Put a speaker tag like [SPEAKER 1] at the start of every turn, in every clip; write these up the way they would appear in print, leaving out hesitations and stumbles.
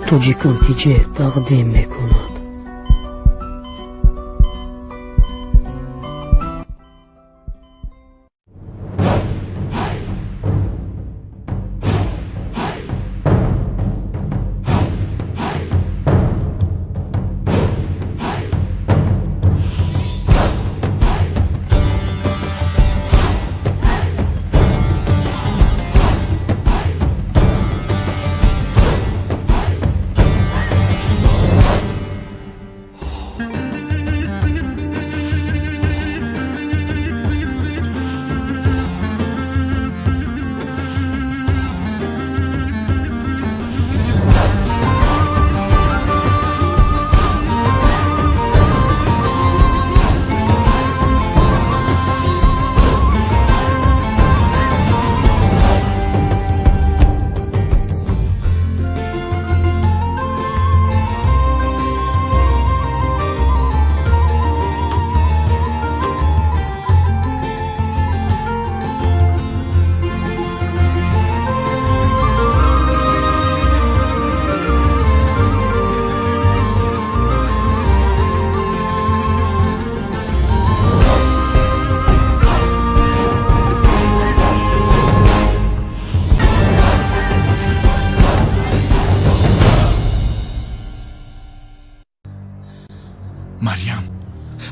[SPEAKER 1] توجیک نتیجه تقدیم میکند.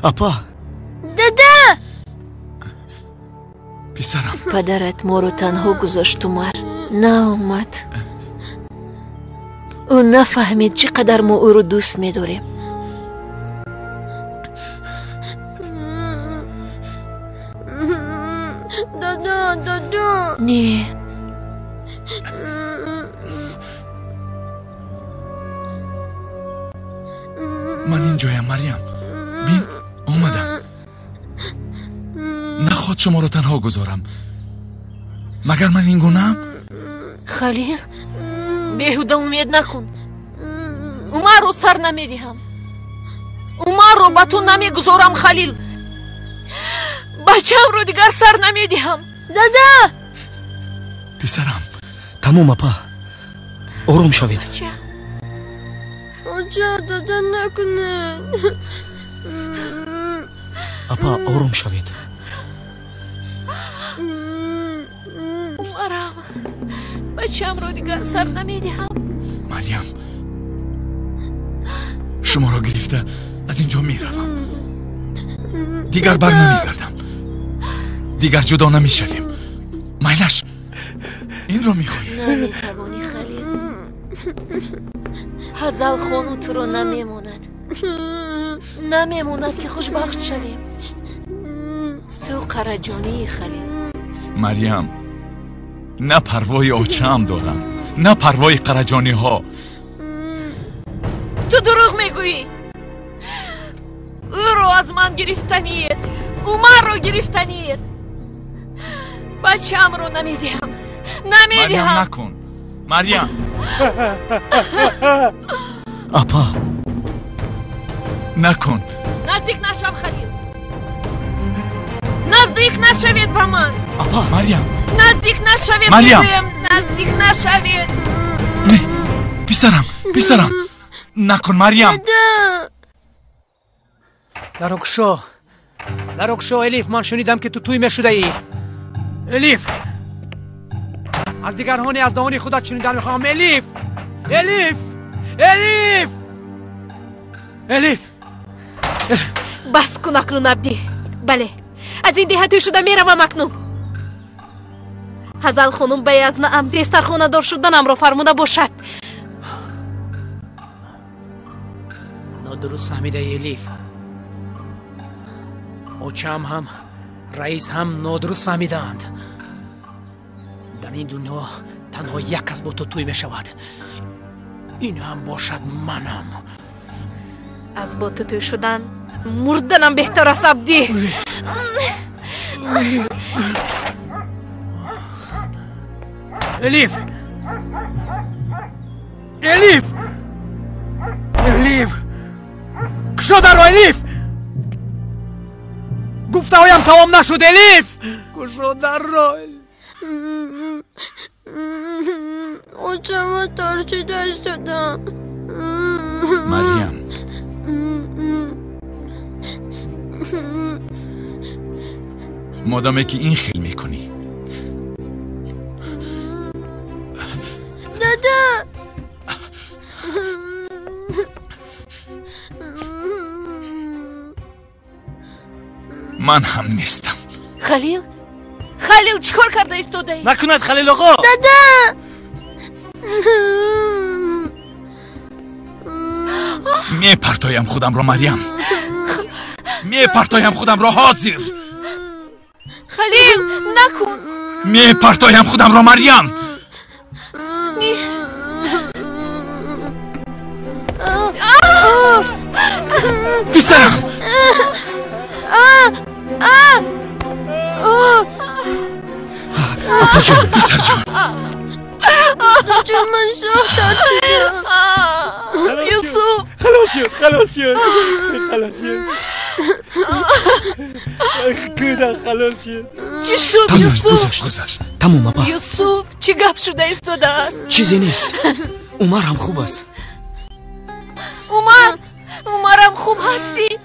[SPEAKER 2] اپا
[SPEAKER 3] دادا
[SPEAKER 2] پسرم،
[SPEAKER 4] پدرت ما رو تنها گذاشت عمر، نه اومد. او نفهمید چقدر ما او رو دوست می‌داریم.
[SPEAKER 3] دادا
[SPEAKER 4] نه
[SPEAKER 2] من اینجایم مریم. بین اومدم. نخواد شما رو تنها گذارم. مگر من این گونه‌ام؟
[SPEAKER 4] خلیل بیهوده امید نکن. عمر رو سر نمیدهم. عمر رو به تو نمیگذارم خلیل. بچه‌م رو دیگر سر نمیدهم.
[SPEAKER 3] دادا
[SPEAKER 2] پسرم،
[SPEAKER 1] تموم اپا، آروم شوید.
[SPEAKER 3] آجا دادا نکنه.
[SPEAKER 1] اپا آروم شوید.
[SPEAKER 4] عمرم بچه‌م رو دیگر سر نمیدهم.
[SPEAKER 2] مریم، شما را گرفته از اینجا میروم. دیگر بر نمیگردم. دیگر جدا نمیشویم. میلش این رو میخوایی؟
[SPEAKER 4] نمیتوانی خلیل. حزل خانو تو رو نمیموند که خوشبخت شویم. تو قرجانی خلیل.
[SPEAKER 2] مریم، نه پروای آچه هم دارم، نه پروای قرجانی ها.
[SPEAKER 4] تو دروغ میگویی. او رو از من گرفتنید، عمر رو گرفتنید. بچه‌م رو نمیدهم.
[SPEAKER 2] مریم نکن. مریم.
[SPEAKER 1] اپا
[SPEAKER 2] نکن.
[SPEAKER 4] نزدیک نشم خلیل. نزدیک نشوید به من.
[SPEAKER 2] اپا مریم،
[SPEAKER 4] نزدیک نشوید.
[SPEAKER 2] مریم،
[SPEAKER 4] نزدیک نشوید.
[SPEAKER 2] نه پسرم نکن مریم.
[SPEAKER 5] لرکشو الیف، من شنیدم که تو توی میشده ای. الیف، از دیگرانی از دهانی خودت شنیدن میخوام. الیف
[SPEAKER 4] بس کن اکنون عبدی. بله، از این دیه توی شده میروم اکنون. حزل خانم به ازن عمدی سرخانه دار شدنم را فرموده باشد.
[SPEAKER 5] نادرست فهمیده الیف. اوچم هم رئیس هم نادرست فهمیدند. در این دنیا تنها یک کس با تو توی می شود. این هم باشد منم.
[SPEAKER 4] از با تو توی شدن مردنم بهتر است عبدی.
[SPEAKER 5] الیف کشو در رو. الیف گفته هایم تمام نشد. الیف کشو در رو.
[SPEAKER 3] اوچم ترشیده شدم.
[SPEAKER 2] مریم مادامه که این خیل میکنی
[SPEAKER 3] دادا
[SPEAKER 2] من هم نیستم.
[SPEAKER 4] خلیل چیکار کرده ایستاده؟
[SPEAKER 1] نکند خلیل آقا.
[SPEAKER 3] دادا
[SPEAKER 2] میپرتایم خودم را مریم، میپرتایم خودم را حاضر.
[SPEAKER 4] خلیل نکن.
[SPEAKER 2] میپرتایم خودم را مریم. پسرم
[SPEAKER 1] اپا جان.
[SPEAKER 2] پسر جان
[SPEAKER 3] دادا من شاه ترسیدم.
[SPEAKER 4] یوسف
[SPEAKER 6] خلاص شد کودک خلاص شد.
[SPEAKER 4] چی شد
[SPEAKER 1] تموم
[SPEAKER 4] یوسف؟
[SPEAKER 1] گذشت. تموم اپا.
[SPEAKER 4] یوسف چی گپ شده ایستاده است؟
[SPEAKER 1] چیزی نیست. عمر هم خوب است.
[SPEAKER 4] عمرم خوب هستی؟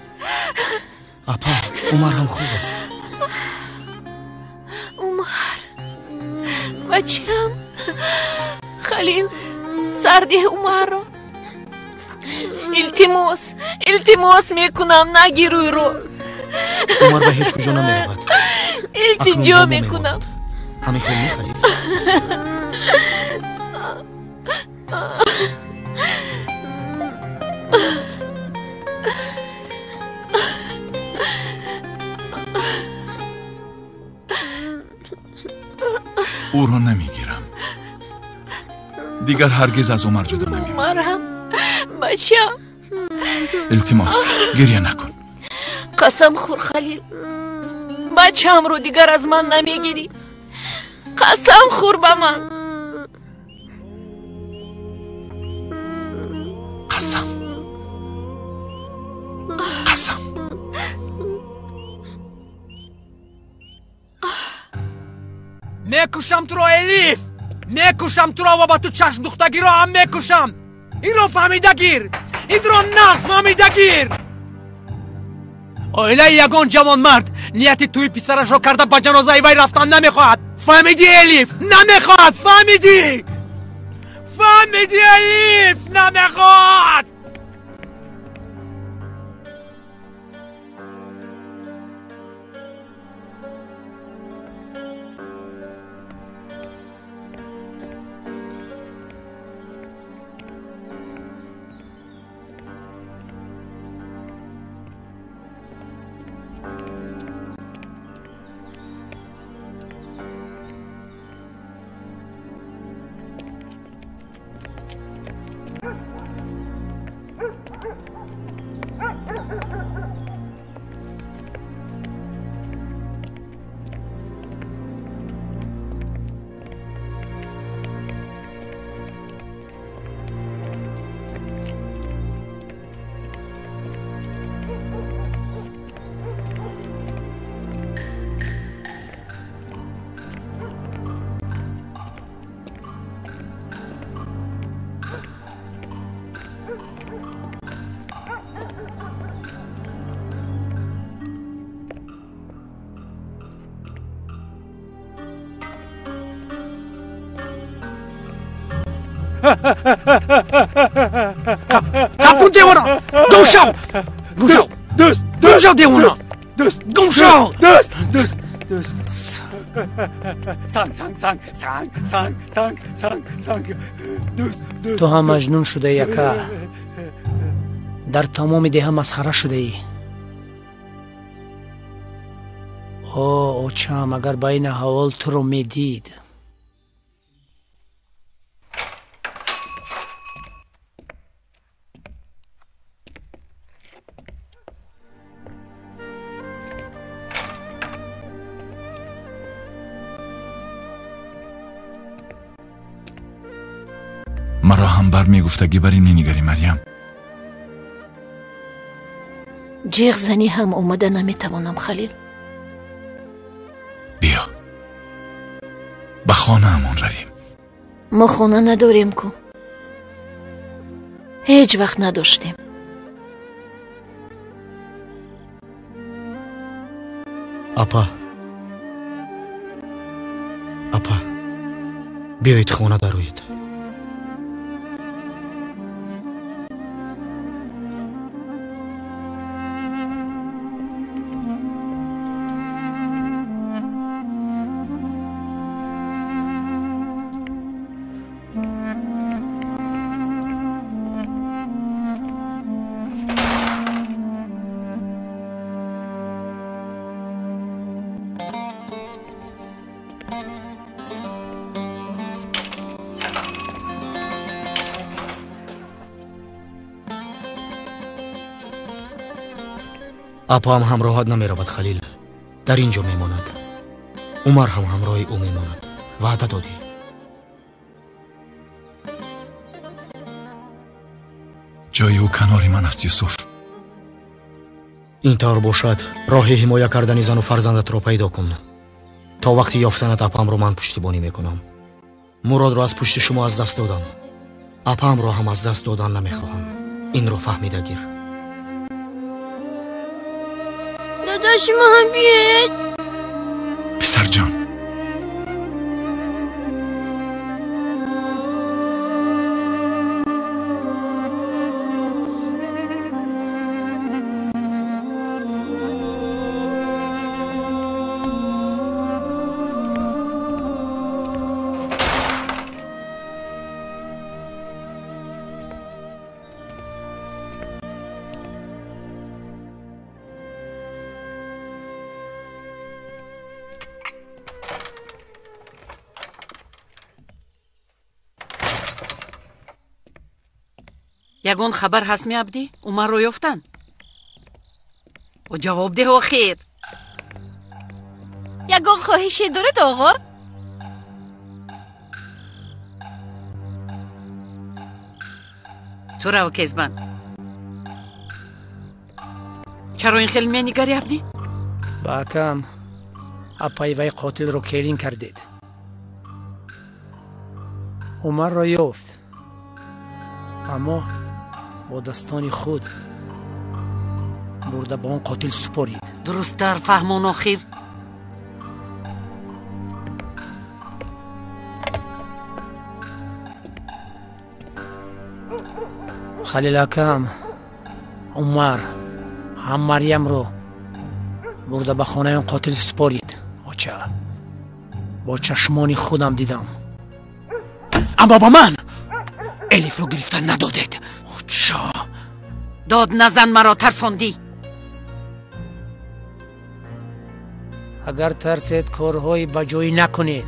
[SPEAKER 1] اپا عمر هم خوب است.
[SPEAKER 4] عمر بچم. خلیل سردی عمر رو التماس میکنم نگیروی رو.
[SPEAKER 1] عمر به هیچ کجا نمی رود.
[SPEAKER 4] التجا میکنم.
[SPEAKER 1] همین خیلی خلیل.
[SPEAKER 2] او را نمیگیرم دیگر، هرگز از عمر جدا نمیمونم.
[SPEAKER 4] عمرم بچم.
[SPEAKER 2] التماس گریه نکن.
[SPEAKER 4] قسم خور خلیل، بچم رو دیگر از من نمیگیری. قسم خور به من.
[SPEAKER 2] قسم
[SPEAKER 5] میکشم تو را الیف، میکشم تو را و با تو چشم دوختگی را هم میکشم. این را فهمیده گیر، این را نه فهمیده گیر. اوله یگان جوان مرد نیتی توی پسرش را کرده با جنازه وی رفتن نمیخواهد. فهمیدی الیف؟ نمیخواهد. فهمیدی الیف؟ نمیخواهد. کپون دیوانا گم شو دیوانا گم شو. سنگ تو هم مجنون شده یکا، در تمام دیه مسخره شده ای. اوچم اگر بین حوال تو رو میدید.
[SPEAKER 2] مرا هم بر میگفتگی بر این نمیگری مریم.
[SPEAKER 4] جیغ زنی هم اومده نمیتوانم خلیل.
[SPEAKER 2] بیا به خانه همون رویم.
[SPEAKER 4] ما خانه نداریم کو. هیچ وقت نداشتیم.
[SPEAKER 1] اپا بیایید خانه دروید. اپا هم همراهت نمی رود خلیل. در اینجا می ماند. عمر هم همراه او می ماند. وعده دادی.
[SPEAKER 2] جای او کنار من است یوسف.
[SPEAKER 1] این طور باشد راه حمایه کردن زن و فرزندت را پیدا کن. تا وقتی یافتنت اپام را من پشتیبانی می کنم. مراد را از پشت شما از دست دادم. اپام را هم از دست دادن نمی خواهم. این را فهمیده گیر.
[SPEAKER 3] داداش ما هم بیاید.
[SPEAKER 2] پسر جان،
[SPEAKER 7] یگان خبر هست می عبدی؟ عمر رو یافتن؟ و جواب ده و خیر.
[SPEAKER 4] یگان خواهشی دارد آقا؟
[SPEAKER 7] تو رو کزبن چرا این خیلی می نگری عبدی؟
[SPEAKER 5] باکم اپای وی قاتل رو کلین کردید. عمر را یافت، اما با دستان خود برده با اون قاتل سپارید.
[SPEAKER 7] درست در فهمان آخر.
[SPEAKER 5] خلیل اکم عمر هم مریم رو برده به خانه اون قاتل سپارید. با چشمانی خودم دیدم، اما با من الیف رو گرفتن ندادید.
[SPEAKER 7] داد نزن مرا ترساندی.
[SPEAKER 5] اگر ترسید کارهای بجایی نکنید.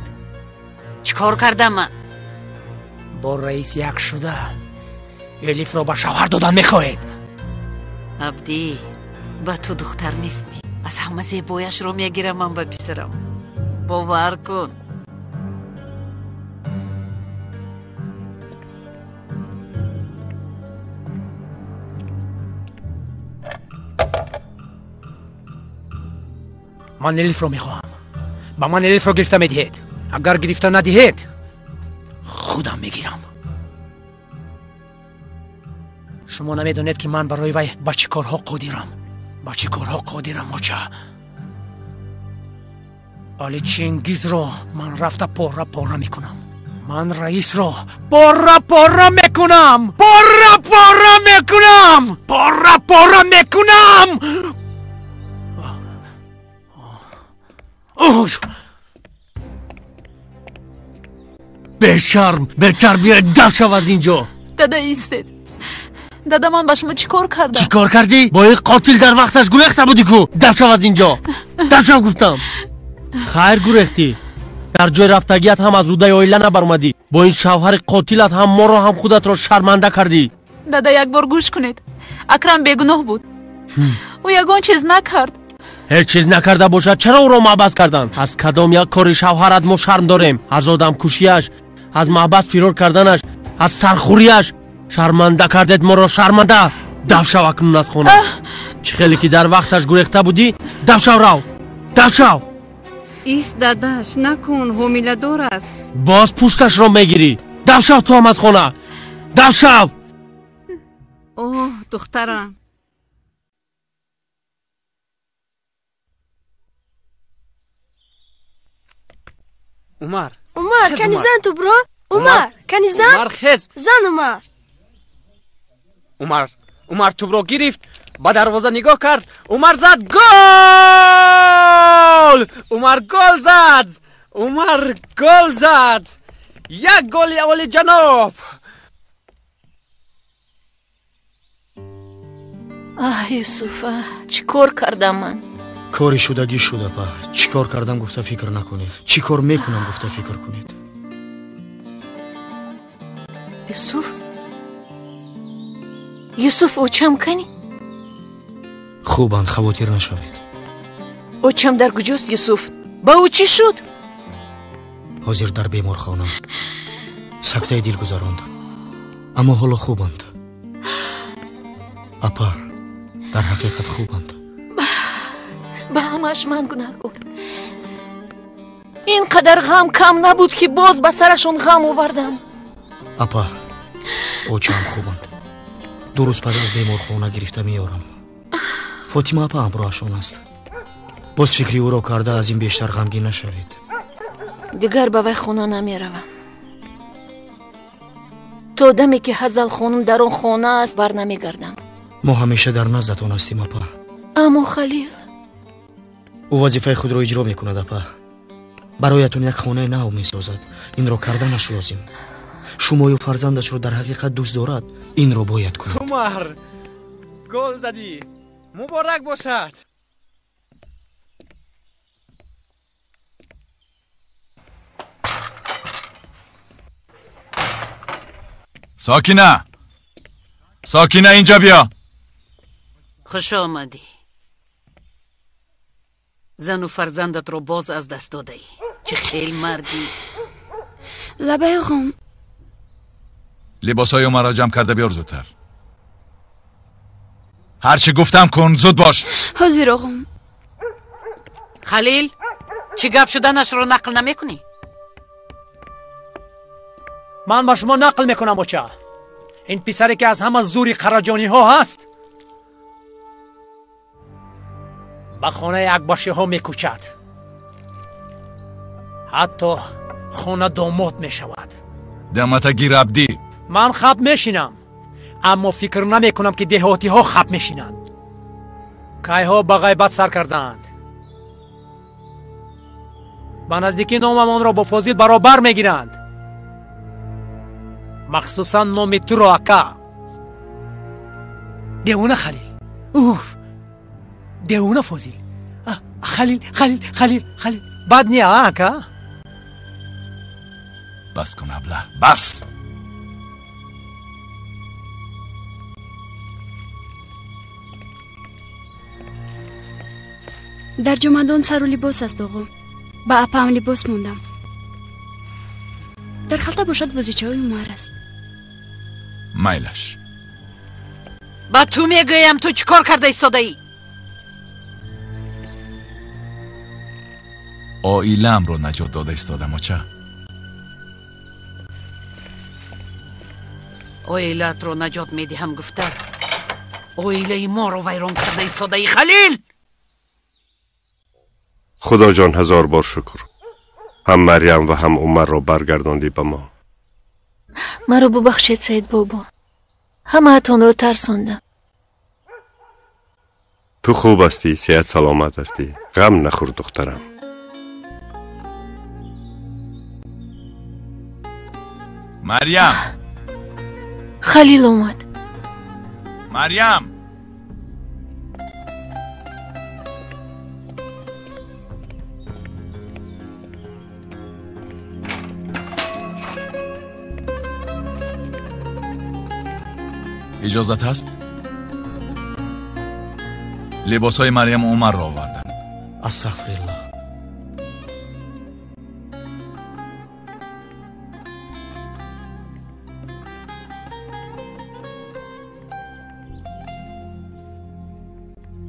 [SPEAKER 7] چیکار کردم من؟
[SPEAKER 5] با رئیس یک شده الیف را به شوهر دادن میخواهید.
[SPEAKER 7] عبدی با تو دختر نیست می. از همه زیبایش رو میگیرم من به پسرم. باور کن.
[SPEAKER 5] من الیف رو میخواهم. با من الیف رو گرفته میدهید. اگر گرفته ندهید خودم میگیرم. شما نمیدونید که من برای وی با چی کارها قادرم. آلی چنگیز رو من رفته پاره میکنم. من رئیس رو پاره میکنم.
[SPEAKER 6] بهتر بیاید دست شو از اینجا.
[SPEAKER 8] دادا ایستید. دادا من با شما چی کار کردم؟
[SPEAKER 6] چی کار کردی؟ با این قاتل در وقتش گریخته بودی کو. دست شو از اینجا. دست شو گفتم. خیر گریختی. در جای رفتگیت هم از روده آیله نبرمدی. با این شوهر قاتلت هم ما رو هم خودت رو شرمنده کردی.
[SPEAKER 8] دادا یک بار گوش کنید. اکرم بیگناه بود. او یگان چیز نکرد.
[SPEAKER 6] هیچ چیز نکرده باشد چرا او را محبس کردن؟ از کدام یک کار شوهرت ما شرم داریم؟ از آدم کشیش، از محبس فرار کردنش، از سرخوریش شرمنده کردید ما را. شرمنده. دفشو اکنون از خونه. چه خیلی که در وقتش گریخته بودی. دفشو.
[SPEAKER 9] ایست داداش نکن، حامله دار است.
[SPEAKER 6] باز پوستش را میگیری. دفشو تو هم از خونه. دفشو.
[SPEAKER 9] اوه دخترم.
[SPEAKER 5] عمر
[SPEAKER 3] کنی زن تو برو. عمر کنی زن.
[SPEAKER 5] عمر خز
[SPEAKER 3] زن
[SPEAKER 5] عمر تو برو گرفت با دروازه نگاه کرد. عمر زد گل. عمر گل زد. یک گل اولی جناب.
[SPEAKER 4] یوسف چی کار کردم من؟
[SPEAKER 1] کاری شدگی شده په. چی کار کردم گفته فکر نکنید. چی کار میکنم گفته فکر کنید.
[SPEAKER 4] یوسف اوچم کنی؟
[SPEAKER 1] خوبند خواطر نشوید.
[SPEAKER 4] اوچم در کجاست یوسف؟ با او چی شد؟
[SPEAKER 1] حاضر در بیمارخانه. سکته دل گذراند. اما حالا خوبند. اپا در حقیقت خوبند.
[SPEAKER 4] به همش من گناهکار. اینقدر غم کم نبود که باز به سرشون غم آوردم.
[SPEAKER 1] اپا اوچم خوبند. 2 روز پس از بیمارخانه گرفته میارم. فاطمه اپا همراهشان است. باز فکری او را کرده از این بیشتر غمگین نشوید.
[SPEAKER 4] دیگر به وی خانه نمیروم. تا دمی که حزل خانم در آن خانه است بر نمیگردم.
[SPEAKER 1] ما همیشه در نزدتان هستیم اپا.
[SPEAKER 4] اما خلیل
[SPEAKER 1] او وظیفه خود را اجرا میکند اپا. برایتون یک خانه نو میسازد. این را کردنش لازم. شما و فرزندش را در حقیقت دوست دارد. این را باید کنید.
[SPEAKER 5] عمر گل زدی. مبارک باشد.
[SPEAKER 2] ساکینه اینجا بیا.
[SPEAKER 7] خوش آمدی. زن و فرزندت رو باز از دست داده ای. چه خیلی مردی.
[SPEAKER 3] لبه خم.
[SPEAKER 2] لباسای ما را جمع کرده بیار زودتر. هرچی گفتم کن. زود باش.
[SPEAKER 3] حاضر آقام.
[SPEAKER 7] خلیل چی گپ شدنش رو نقل نمی کنی؟
[SPEAKER 5] من با شما نقل میکنم بچه. این پسری که از همه زوری قراجانی ها هست با خانه اکباشی ها میکوچد. حتی خانه داماد میشود.
[SPEAKER 2] دمت گیر عبدی.
[SPEAKER 5] من خب میشینم اما فکر نمی کنم که دهاتی ها خب میشینند. کای ها با غیبت سر کردند. با نزدیکی ناممان را با فضیل برابر میگیرند. مخصوصا نام تو را اکا. دیونه خلیل. دیونه فضیل. خلیل بد نیا اکا.
[SPEAKER 2] بس کن ابله بس.
[SPEAKER 3] در جمعدان سر و لباس است آقا. با اپا هم لباس موندم. در خلطه باشد بازیچه های عمر است.
[SPEAKER 2] میلش.
[SPEAKER 7] با تو میگویم تو چی کار کرده ایستاده ای؟
[SPEAKER 2] آیلم رو نجات داده ایستادم. و چه؟
[SPEAKER 7] آیلت رو نجات میدی هم گفته. آیله ما رو ویران کرده ایستاده ای خلیل.
[SPEAKER 10] خدا جان 1000 بار شکر. هم مریم و هم عمر را برگرداندی به ما.
[SPEAKER 4] مرا ببخشید سید بابا. همه تان رو ترساندم.
[SPEAKER 10] تو خوب هستی، صحت سلامت هستی. غم نخور دخترم.
[SPEAKER 2] مریم.
[SPEAKER 4] خلیل اومد.
[SPEAKER 2] مریم. اجازت هست؟ لباسای مریم و عمر را آوردم.
[SPEAKER 1] استغفرالله.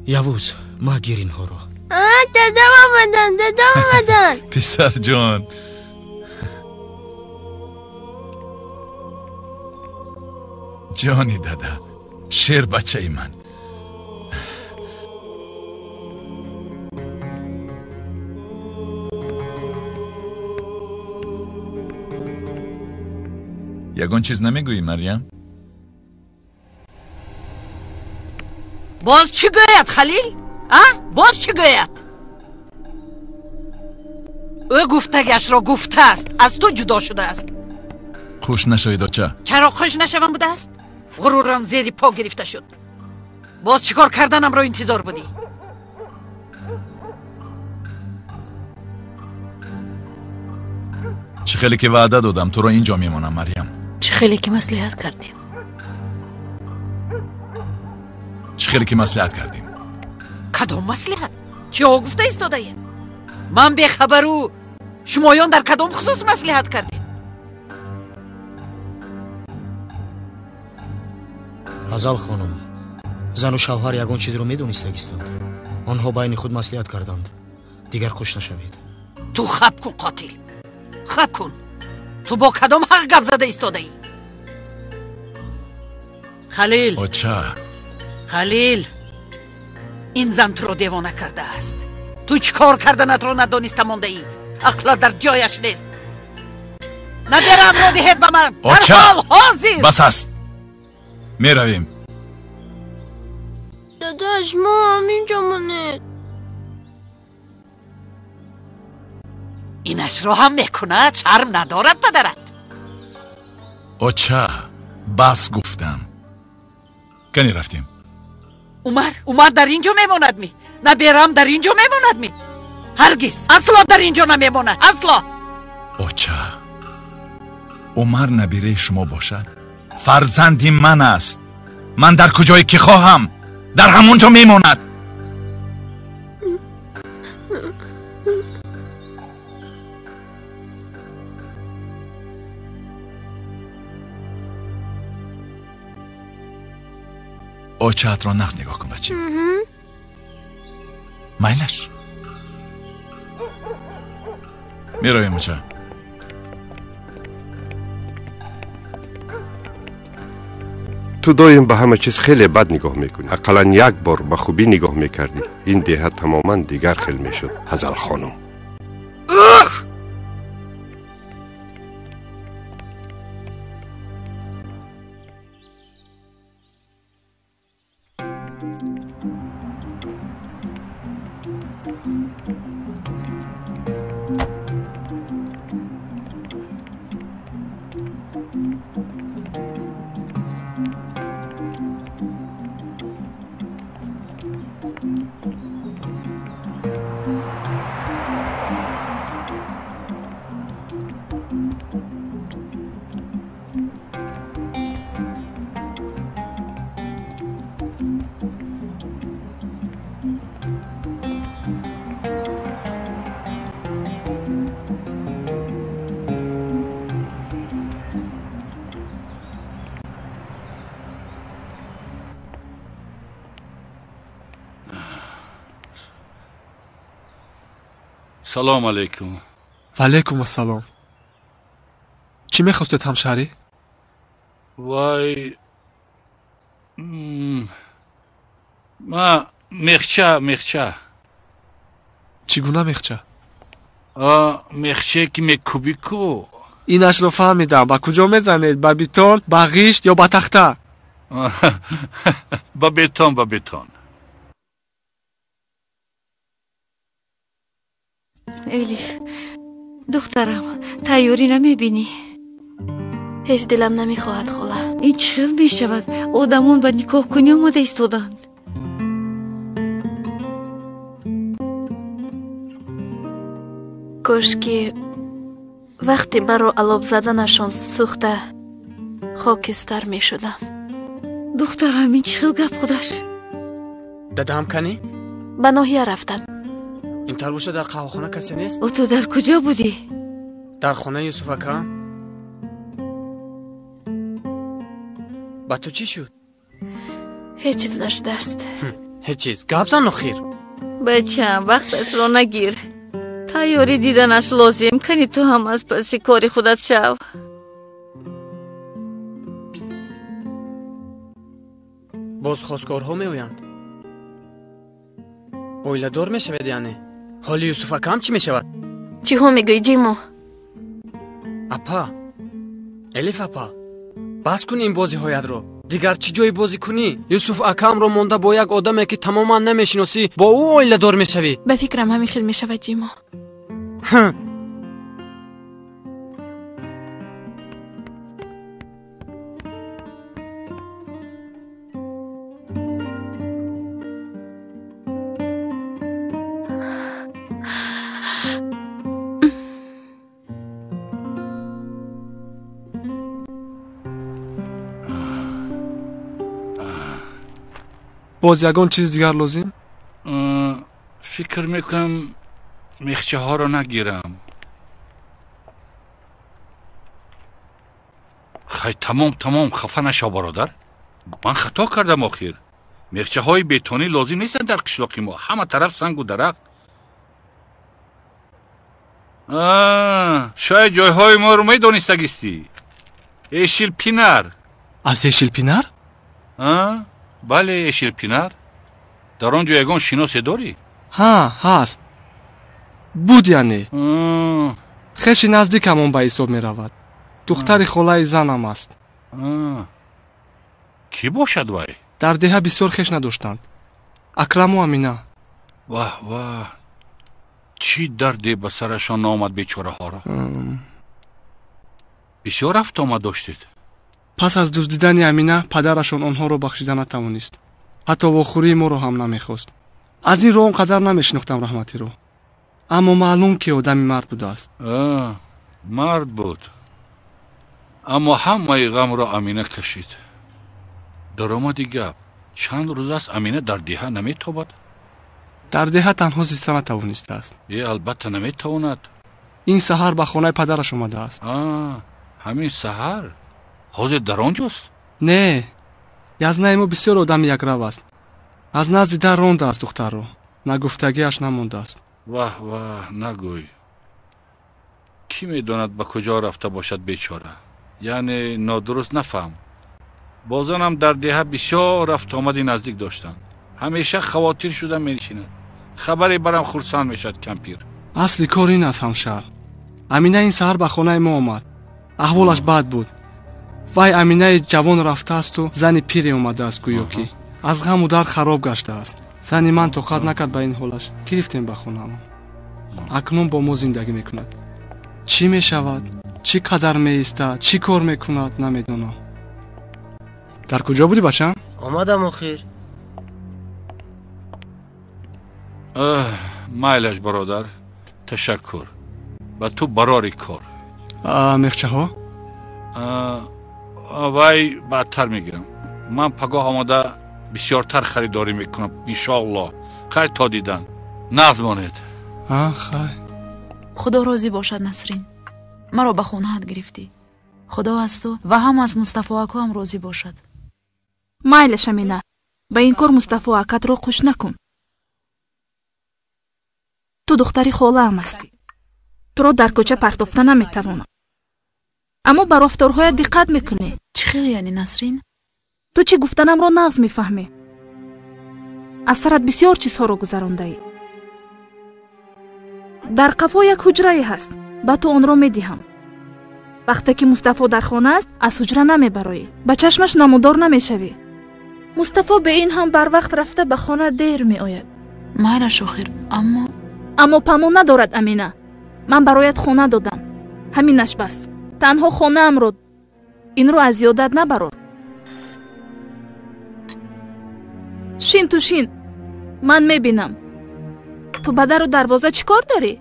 [SPEAKER 1] یوز ما گیر اینها رو.
[SPEAKER 3] دادم آمدن.
[SPEAKER 2] پسر جان. جانی دادا. شیر بچه من. یگان چیز نمیگویی مریم؟
[SPEAKER 7] باز چی گوید خلیل؟ باز چی گوید؟ او گفتگش را گفته است، از تو جدا شده است.
[SPEAKER 2] خوش نشوید آچه.
[SPEAKER 7] چرا خوش نشوم بوده است؟ غرورم زیر پا گرفته شد. باز چیکار کردنم را انتظار بودی؟
[SPEAKER 2] چه خیلی که وعده دادم تو را اینجا میمانم مریم.
[SPEAKER 4] چه خیلی که مصلحت کردیم.
[SPEAKER 2] چه خیلی که مصلحت کردیم.
[SPEAKER 7] کدام مصلحت؟ چه ها گفته ایستاده اید؟ من بخبرو شمایان در کدام خصوص مصلحت کردید؟
[SPEAKER 1] азал хонум, зану шавҳар ягон чизро медонистагистанд. онҳо байни худ маслиҳат карданд. дигар хуш нашавед.
[SPEAKER 7] ту хаб кун қотил. хаб кун. ту бо кадом ҳақ гап зада истодаӣ? халил.
[SPEAKER 2] оча.
[SPEAKER 7] халил. ин зан туро девона кардааст. ту чӣ кор карданатро надониста мондаӣ? ақлат дар ҷояш нест. надерамро диҳед ба ман. дарҳол ҳозир.
[SPEAKER 2] бас аст. میرویم.
[SPEAKER 11] داداش ما هم اینجا مونید.
[SPEAKER 7] اینش رو هم میکند شرم ندارد پدرت.
[SPEAKER 2] آچه بس گفتم. کنی رفتیم.
[SPEAKER 7] عمر در اینجا میماند می. نه بیرم در اینجا میماند می. هرگز اصلا در اینجا نمیماند. اصلا.
[SPEAKER 2] آچه عمر نبیره شما باشد. فرزندی من است. من در کجایی که خواهم در همونجا میماند. آچهت را نقد نگاه کن بچه. میلش میرویم آچه.
[SPEAKER 10] تو دایم به همه چیز خیلی بد نگاه میکنی. اقلا یک بار به خوبی نگاه میکردی. این دیه تماما دیگر خیل میشد. هزال خانم
[SPEAKER 12] سلام علیکم.
[SPEAKER 13] و علیکم السلام. چی میخواستید همشهری؟
[SPEAKER 12] وای ما میخچه.
[SPEAKER 13] چگونه میخچه؟
[SPEAKER 12] میخچه که میکوبی کو.
[SPEAKER 13] اینش رو فهمیدم. با کجا میزنید؟ با بیتون، با غیشت یا با تخته؟
[SPEAKER 12] با بیتون.
[SPEAKER 3] الیف دخترم تیاری نمیبینی؟
[SPEAKER 11] هیچ دلم نمیخواهد خاله.
[SPEAKER 3] این چه میشود؟ آدمون با نکاح کنی آماده ایستادند.
[SPEAKER 11] کاش که وقتی مرا علاب زدنشان سوخته خاکستر میشدم.
[SPEAKER 3] دخترم این چه گپ خودش؟
[SPEAKER 5] دادم کنی؟
[SPEAKER 11] به ناحیه رفتن.
[SPEAKER 5] این طور باشه در قهوه‌خانه کسی نیست؟
[SPEAKER 3] او تو در کجا بودی؟
[SPEAKER 5] در خانه یوسف اکا. با تو چی شد؟
[SPEAKER 11] هیچ چیز نشده است.
[SPEAKER 5] هیچ چیز. گپ زن خیر.
[SPEAKER 3] بچه‌م وقتش رو نگیر. تیاری دیدنش لازم کنی. تو هم از پس کاری خودت شو.
[SPEAKER 5] бозхоскорҳо меоянд. оиладор мешавад яъне. ҳоли Юсуф акам чӣ мешавад?
[SPEAKER 11] чиҳо мегӯӣ ҷимо?
[SPEAKER 5] апа, элиф апа, бас кунӣ ин бозиҳоятро. дигар чӣ ҷои бозӣ кунӣ? Юсуф акамро монда бо як одаме ки тамоман намешиносӣ, бо ӯ оиладор мешавӣ.
[SPEAKER 11] ба фикрам ҳамин хел мешавад ҷимо.
[SPEAKER 13] боз ягон чиз дигар лозим?
[SPEAKER 12] фикр мекунам мехчаҳоро нагирам. хай тамом хафа наша бародар. ман хато кардам охир. мехчаҳои бетонӣ лозим нестанд дар қишлоқи мо. ҳама тараф сангу дарахт. шояд ҷойҳои моро медонистагистӣ. эшилпинар.
[SPEAKER 13] аз эшилпинар?
[SPEAKER 12] бале, эшилпинар. дар он ҷо ягон шиносе дорӣ?
[SPEAKER 13] ҳа, ҳаст. буд яъне. хеши наздикамон ба ҳисоб меравад. духтари холаи занам аст.
[SPEAKER 12] кӣ бошад вай?
[SPEAKER 13] дар деҳа бисёр хеш надоштанд. акраму амина.
[SPEAKER 12] ваҳ, чӣ дарде ба сарашон наомад бечораҳоро? бисёр рафт омад доштед?
[SPEAKER 13] пас аз дуздидани амина падарашон онҳоро бахшида натавонист. ҳатто вохӯрии моро ҳам намехост. аз ин ро он қадар намешинохтам раҳматиро. аммо маълум ки одами мард будааст.
[SPEAKER 12] мард буд. аммо ҳамаи ғамро амина кашид. даромади гап, чанд рӯз аст амина дар деҳа наметобад?
[SPEAKER 13] дар деҳа танҳо зиста натавонистааст.
[SPEAKER 12] албатта наметавонад.
[SPEAKER 13] ин саҳар ба хонаи падараш омадааст.
[SPEAKER 12] ҳамин саҳар? ҳозир дар он ҷост?
[SPEAKER 13] не, язнаи мо бисёр одами якрав аст. аз назди дар рондааст духтарро. нагуфтагиаш намондааст.
[SPEAKER 12] ваҳ, нагӯй. кӣ медонад ба куҷо рафта бошад бечора? яъне нодуруст нафаҳм. бо занам дар деҳа бисёр рафт омади наздик доштанд. ҳамеша хавотир шуда менишинад. хабаре барам хурсанд мешавад кампир.
[SPEAKER 13] асли кор ин аст ҳамшар. амина ин саҳар ба хонаи мо омад. аҳволаш бад буд. вай аминаи ҷавон рафтаасту зани пире омадааст гӯё ки аз ғаму дард хароб гаштааст. зани ман тоқат накард ба ин ҳолаш. гирифтем ба хонаамон. акнун бо мо зиндагӣ мекунад. чӣ мешавад? чӣ қадар меистад? чӣ кор мекунад? намедонам. дар куҷо будӣ бачам?
[SPEAKER 6] омадам охир.
[SPEAKER 12] майлаш бародар, ташаккур. ба ту барори кор.
[SPEAKER 13] мехчаҳо?
[SPEAKER 12] вай баъдтар мегирам. ман пагоҳ омода бисёртар харидорӣ мекунам. иншоаллоҳ. хайр то дидан. нағз монед.
[SPEAKER 13] хай.
[SPEAKER 8] худо розӣ бошад Насрин. маро ба хонаат гирифтӣ. худо асту ва ҳам аз Мустафо ако ҳам розӣ бошад.
[SPEAKER 14] майле Шамина, ба ин кор Мустафо акатро қуш накун. ту духтари холаам ҳастӣ. туро дар кӯча партофта наметавонам. аммо ба рафторҳоят диққат мекунӣ.
[SPEAKER 8] чӣ хел яъне Насрин?
[SPEAKER 14] ту чӣ гуфтанамро нағз мефаҳмӣ. аз сарат бисёр чизҳоро гузарондаӣ. дар қафо як ҳуҷрае ҳаст. ба ту онро медиҳам. вақте ки Мустафо дар хона аст, аз ҳуҷра намебароӣ. ба чашмаш намудор намешавӣ. Мустафо бе ин ҳам барвақт рафта ба хона дер меояд.
[SPEAKER 8] майлаш охир,
[SPEAKER 14] аммо памон надорад Амина. ман бароят хона додам. ҳаминаш бас. танҳо хонаамро инро аз ёдат набарор. шин ту шин. ман мебинам. ту ба дару дарвоза чӣ кор дорӣ?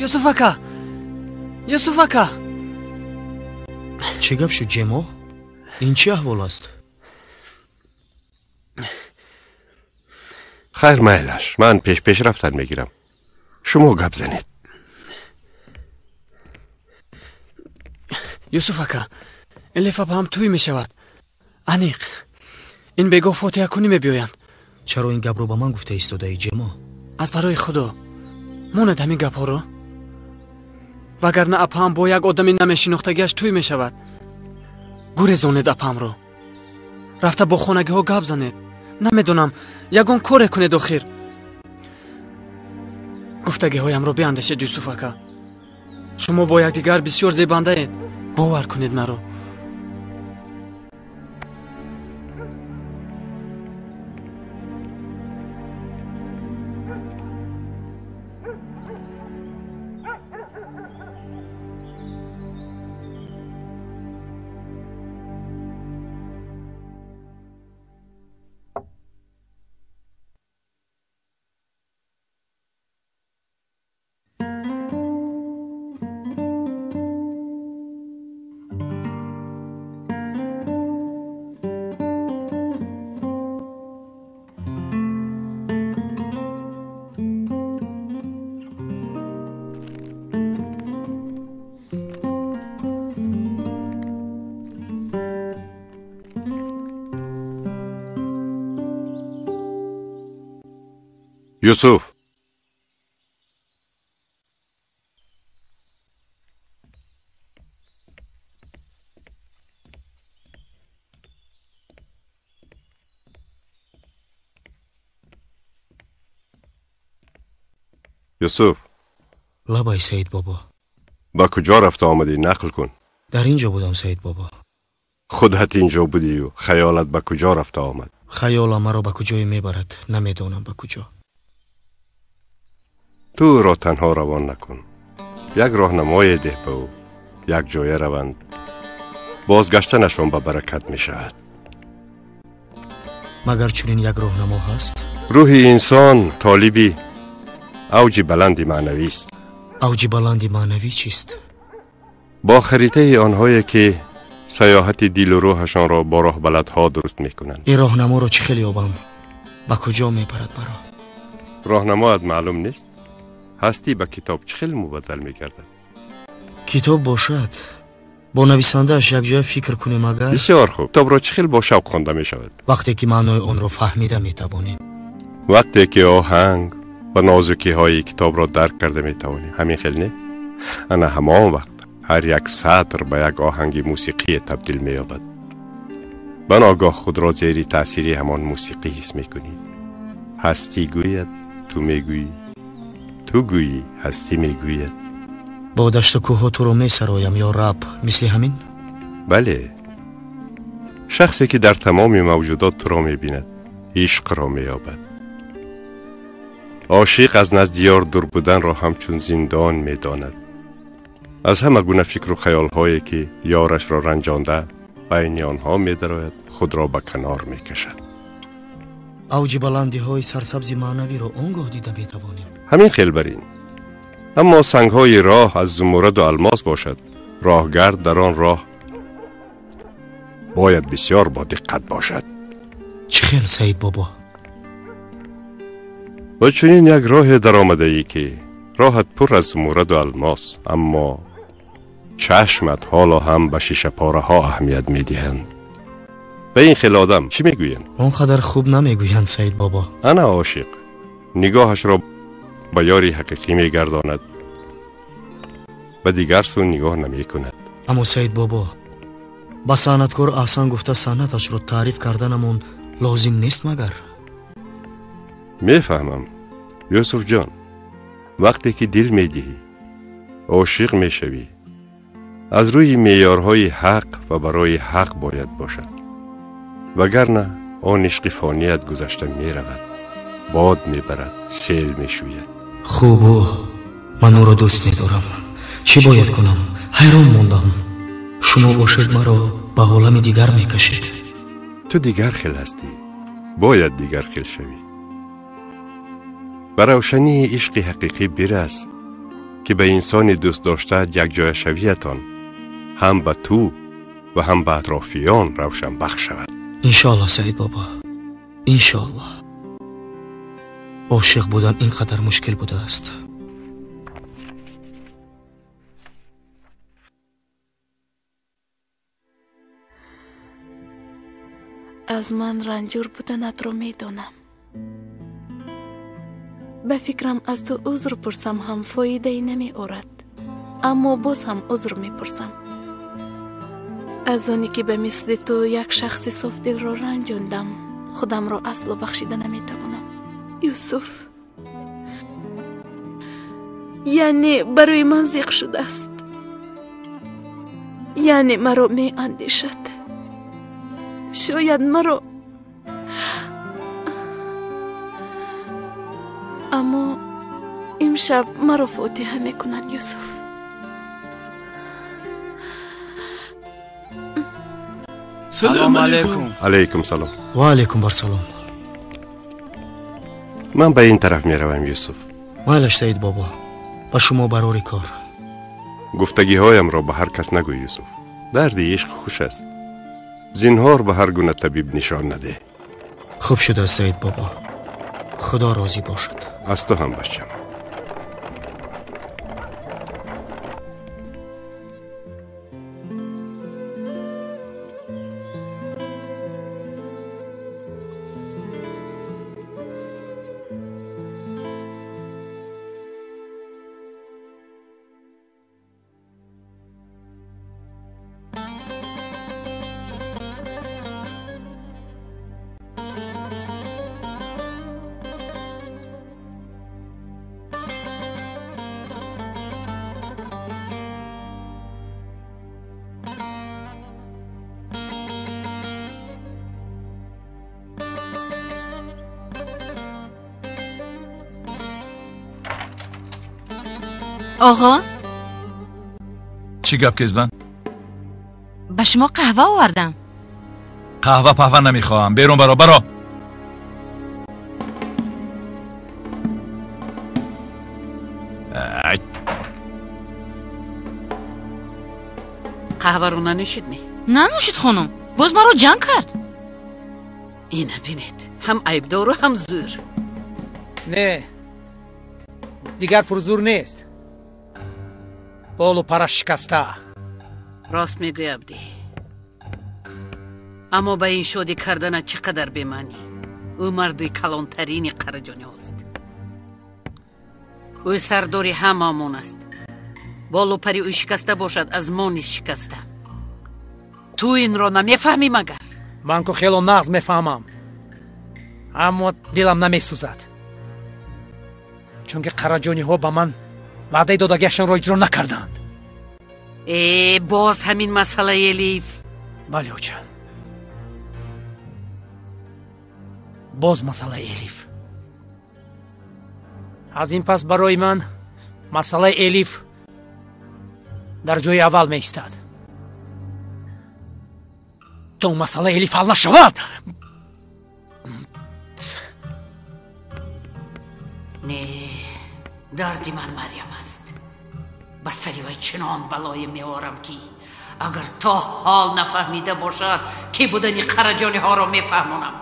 [SPEAKER 5] Юсуф ака! Юсуф ака!
[SPEAKER 1] чӣ гап шуд ҷемо? ин чӣ аҳвол аст?
[SPEAKER 10] хайр майлаш, ман пеш рафтан мегирам. шумо гап занед.
[SPEAKER 5] Юсуф ака, элефа ҳам тӯй мешавад. аниқ. ин бегоҳ фотиҳакунӣ мебиёянд.
[SPEAKER 1] чаро ин гапро ба ман гуфта истодаӣ ҷемо?
[SPEAKER 5] аз барои худо монад ҳамин гапҳоро. вагарна апаам бо як одами намешинохтагиаш тӯй мешавад. гурезонед апаамро. рафта бо хонагиҳо гап занед. намедонам ягон коре кунед охир. гуфтагиҳоямро биандешед юсуф ака. шумо бо якдигар бисёр зебандаед. бовар кунед маро.
[SPEAKER 10] یوسف یوسف
[SPEAKER 1] لبای سید بابا.
[SPEAKER 10] با کجا رفته آمدی؟ نقل کن.
[SPEAKER 1] در اینجا بودم سید بابا.
[SPEAKER 10] خودت اینجا بودی و خیالت به کجا رفته آمد؟
[SPEAKER 1] خیالم مرا به کجای میبرد نمیدونم به کجا.
[SPEAKER 10] تو را تنها روان نکن. یک راهنمای ده به او. یک جای روند. بازگشتنشان به برکت می شود.
[SPEAKER 1] مگر چنین یک راهنما هست؟
[SPEAKER 10] روح انسان طالبی اوج بلندی معنوی است.
[SPEAKER 1] اوج بلندی معنوی چیست؟
[SPEAKER 10] با خریطه آنهایی که سیاحت دل و روحشان را با راه بلدها درست می کنند.
[SPEAKER 1] این راهنما را چه خیلی یابم؟ به کجا می برد مرا؟
[SPEAKER 10] راهنمایت معلوم نیست؟ هستی به کتاب چه خیلی مبدل می گردد؟
[SPEAKER 1] کتاب باشد با نویسنده اش یک جای فکر کنیم اگر؟
[SPEAKER 10] بسیار خوب. کتاب را چه خیلی با شوق خوانده می شود؟
[SPEAKER 1] وقتی که معنای آن را فهمیده می توانیم.
[SPEAKER 10] وقتی که آهنگ و نازکی های کتاب را درک کرده می توانیم. همین خیلی نه؟ انا همان وقت هر یک سطر به یک آهنگ موسیقی تبدیل می یابد. بناگاه خود را زیر تأثیر همان موسیقی حس می کنی. هستی گوید تو می گویی، تو گویی هستی می گوید.
[SPEAKER 1] با دشت و کوه تو رو می سرایم یا رب مثل همین؟
[SPEAKER 10] بله. شخصی که در تمام موجودات تو را می بیند عشق را می یابد. عاشق از نزد یار دور بودن را همچون زندان می داند. از همه گونه فکر و خیال هایی که یارش را رنجانده بین آنها می درآید خود را به کنار می کشد.
[SPEAKER 1] اوج بلندی های سرسبزی معنوی را آنگاه دیده می توانیم.
[SPEAKER 10] همین خیل برین. اما سنگ های راه از زمرد و الماس باشد. راهگرد در آن راه باید بسیار با دقت باشد.
[SPEAKER 1] چه خیل سید بابا؟
[SPEAKER 10] و چنین یک راه در آمده ای که راحت پر از زمرد و الماس، اما چشمت حالا هم به شیشه پاره ها اهمیت می دهند. به این خیل آدم چی می گویند؟
[SPEAKER 1] آنقدر خوب نمی گویند سید بابا.
[SPEAKER 10] انا عاشق نگاهش را به یاری حقیقی می گرداند و دیگر سو نگاه نمی کند.
[SPEAKER 1] اما سید بابا با صنعتکار احسان گفته صنعتش را تعریف کردنمون لازم نیست مگر؟
[SPEAKER 10] میفهمم یوسف جان. وقتی که دل میدهی عاشق میشوی از روی معیارهای حق و برای حق باید باشد، وگرنه آن عشق فانیت گذشته میرود، باد میبرد، سیل میشوید.
[SPEAKER 1] خوبو من او را دوست میدارم. چی باید کنم؟ حیران موندم. شما باشد مرا به عالم دیگر میکشید.
[SPEAKER 10] تو دیگر خیل هستی، باید دیگر خیل شوی. به روشنی عشق حقیقی برس که به انسان دوست داشته یک جای شویتان هم به تو و هم به اطرافیان روشن بخش شود.
[SPEAKER 1] انشاءالله سید بابا، انشاءالله. عاشق بودن اینقدر مشکل بوده است.
[SPEAKER 11] از من رنجور بودنت رو میدونم. به فکرم از تو عذر پرسم هم فایده ای نمی آورد. اما باز هم عذر میپرسم. از آنی که به مثل تو یک شخص صاف دل را رنجاندم، خودم را اصلا بخشیده نمیتوانم. یوسف یعنی برای من زیق شده است، یعنی مرا می اندیشد. شاید مرا، اما امشب مرا فاتحه میکنن یوسف.
[SPEAKER 13] سلام علیکم.
[SPEAKER 10] علیکم سلام.
[SPEAKER 1] و علیکم بر سلام.
[SPEAKER 10] من به این طرف می روم یوسف.
[SPEAKER 1] مایلش سید بابا، با شما برای کار.
[SPEAKER 10] گفتگی هایم را به هر کس نگوی یوسف. درد عشق خوش است. زینهار به هر گونه طبیب نشان نده.
[SPEAKER 1] خوب شده سید بابا، خدا راضی باشد.
[SPEAKER 10] از تو هم باشم.
[SPEAKER 15] آقا
[SPEAKER 2] چی گپ کزبن؟
[SPEAKER 15] به شما قهوه آوردم.
[SPEAKER 2] قهوه پهوه نمیخواهم. بیرون برا.
[SPEAKER 7] قهوه رو ننوشید می؟
[SPEAKER 15] ننوشید خانم، باز ما رو جنگ کرد.
[SPEAKER 7] اینه بینید، هم عیبدار و هم زور.
[SPEAKER 16] نه دیگر پرزور نیست. بال و پرش شکسته.
[SPEAKER 7] راست میگوی عبدی، اما به این شادی کردن چقدر بمانی. او مردی کلانترین قرجانی است. او سرداری هممون است. بال و پری او شکسته باشد، از ما نیست شکسته. تو این را نمیفهمی مگر؟
[SPEAKER 16] من که خیلی نغز میفهمم، اما دلم نمیسوزد، چون که قرجانی ها به من وعده دادگیشان را اجرا نکردند.
[SPEAKER 7] باز همین مسئله الیف.
[SPEAKER 16] بله اوچان، باز مسئله الیف. از این پس برای من مسئله الیف در جای اول می ایستد. تو مسئله الیف حل نشود.
[SPEAKER 7] نه، دردی من مریم است. به سری و چنان بلای میارم که اگر تا حال نفهمیده باشد که بودنی قرجانی ها را میفهمونم.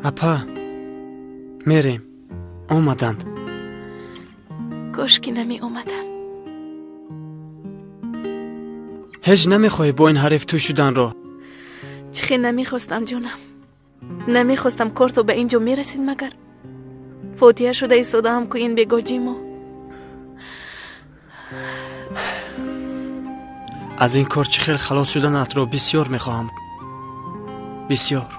[SPEAKER 5] اپا میریم. اومدند.
[SPEAKER 11] کاش که نمی اومدن.
[SPEAKER 5] هیچ نمیخوای با این حریف تو شدن را؟
[SPEAKER 11] چخی نمیخواستم جونم، نمیخواستم کار تو به اینجا میرسید مگر فوتیه شده ایستاده هم که این بگاجیمو.
[SPEAKER 5] از این کار چخیل خلاص شدنت را بسیار میخواهم، بسیار.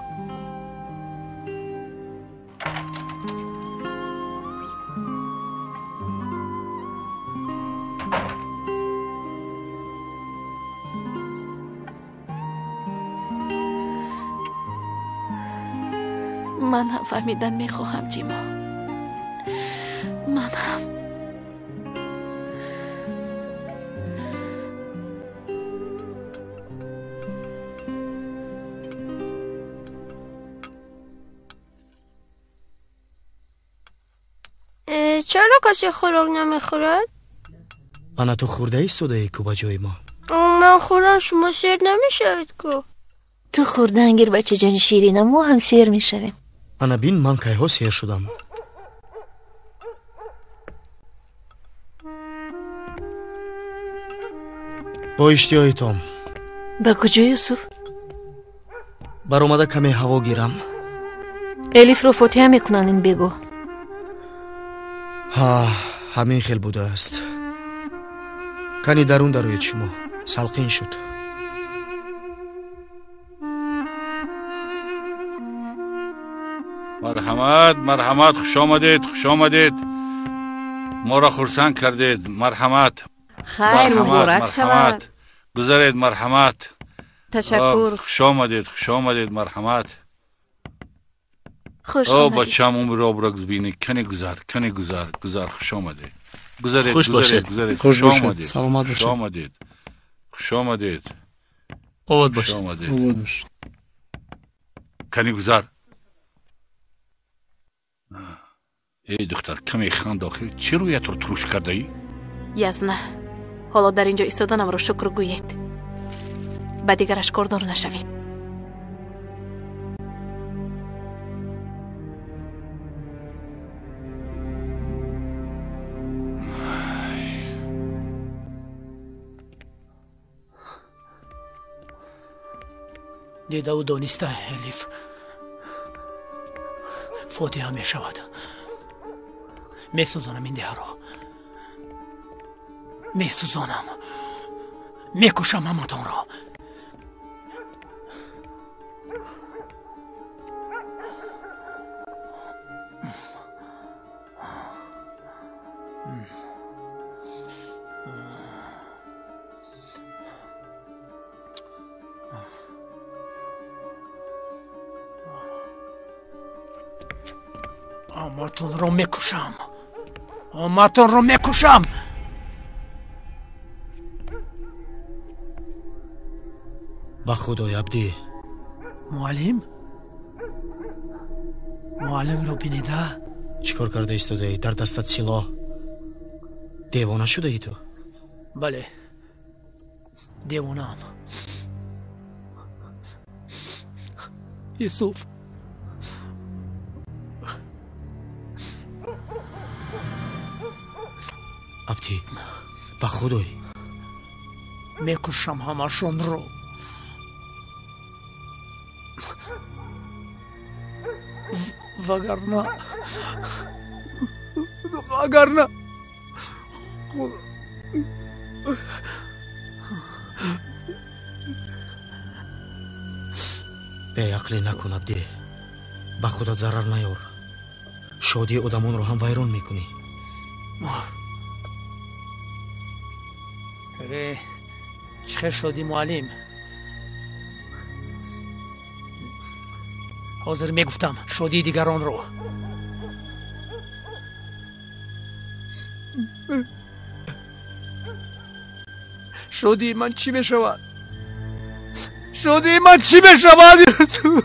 [SPEAKER 11] من هم فهمیدن میخواهم جیما. من هم.
[SPEAKER 17] چرا کسی خوراک نمیخورد؟
[SPEAKER 1] انا تو خورده ایستاده ای که با جای ما؟
[SPEAKER 17] من خورم، شما سیر نمیشوید که.
[SPEAKER 3] تو خوردن گیر بچه جان شیرینم، ما هم سیر میشویم.
[SPEAKER 1] ана бин ман кайҳо сер шудам. бо иштиёи том
[SPEAKER 4] ба куҷо юсуф?
[SPEAKER 1] баромада каме ҳаво гирам.
[SPEAKER 4] элифро фотиҳа мекунанд ин бегоҳ.
[SPEAKER 1] ҳамин хел будааст. кани дарун дароед шумо. салқин шуд.
[SPEAKER 12] марҳамат, марҳамат, хушомадед, хушомадед. моро хурсанд кардед. марҳамат.
[SPEAKER 3] хайр муборак шавад.
[SPEAKER 12] гузаред, марҳамат.
[SPEAKER 3] ташаккур.
[SPEAKER 12] хушомадед, хушомадед, марҳамат.
[SPEAKER 11] خوش
[SPEAKER 12] او
[SPEAKER 11] آمدید.
[SPEAKER 12] بچه‌م عمر را بگذبینی. کنی گذار خوش آمدید. گذارید،
[SPEAKER 1] خوش باشید.
[SPEAKER 12] خوش آمدید.
[SPEAKER 13] سلامت
[SPEAKER 12] خوش
[SPEAKER 13] باشید.
[SPEAKER 12] آمدید. خوش آمدید.
[SPEAKER 1] آباد باشید.
[SPEAKER 13] آباد باشید.
[SPEAKER 12] کنی گذار. ای دختر کمی خان داخل چی رویت رو تروش کرده ای؟
[SPEAKER 11] یزنه حالا در اینجا ایستادنم رو شکر گویید. با دیگرش کردار نشوید.
[SPEAKER 16] دیده و دانسته الیف فاتحه می شود. می سوزانم این دیه را. می سوزانم. می کشم همتان را. همتون رو میکشم. همتون رو میکشم.
[SPEAKER 1] با خدای عبدی
[SPEAKER 16] معلم رو بینیده؟
[SPEAKER 1] چیکار کرده ایستاده ای؟ در دستت سلاح. دیوانه شده ای تو؟
[SPEAKER 16] بله دیوانم. یوسف
[SPEAKER 1] عبدی با خدای
[SPEAKER 16] میکشم همشون رو. وگرنه
[SPEAKER 1] بیعقلی نکن عبدی. با خودت ضرر نیار. شادی آدمان رو هم ویران میکنی.
[SPEAKER 16] چخیر شدی معلم. حاضر میگفتم شادی دیگران رو. شادی من چی میشود؟ شادی من چی میشود یوسف؟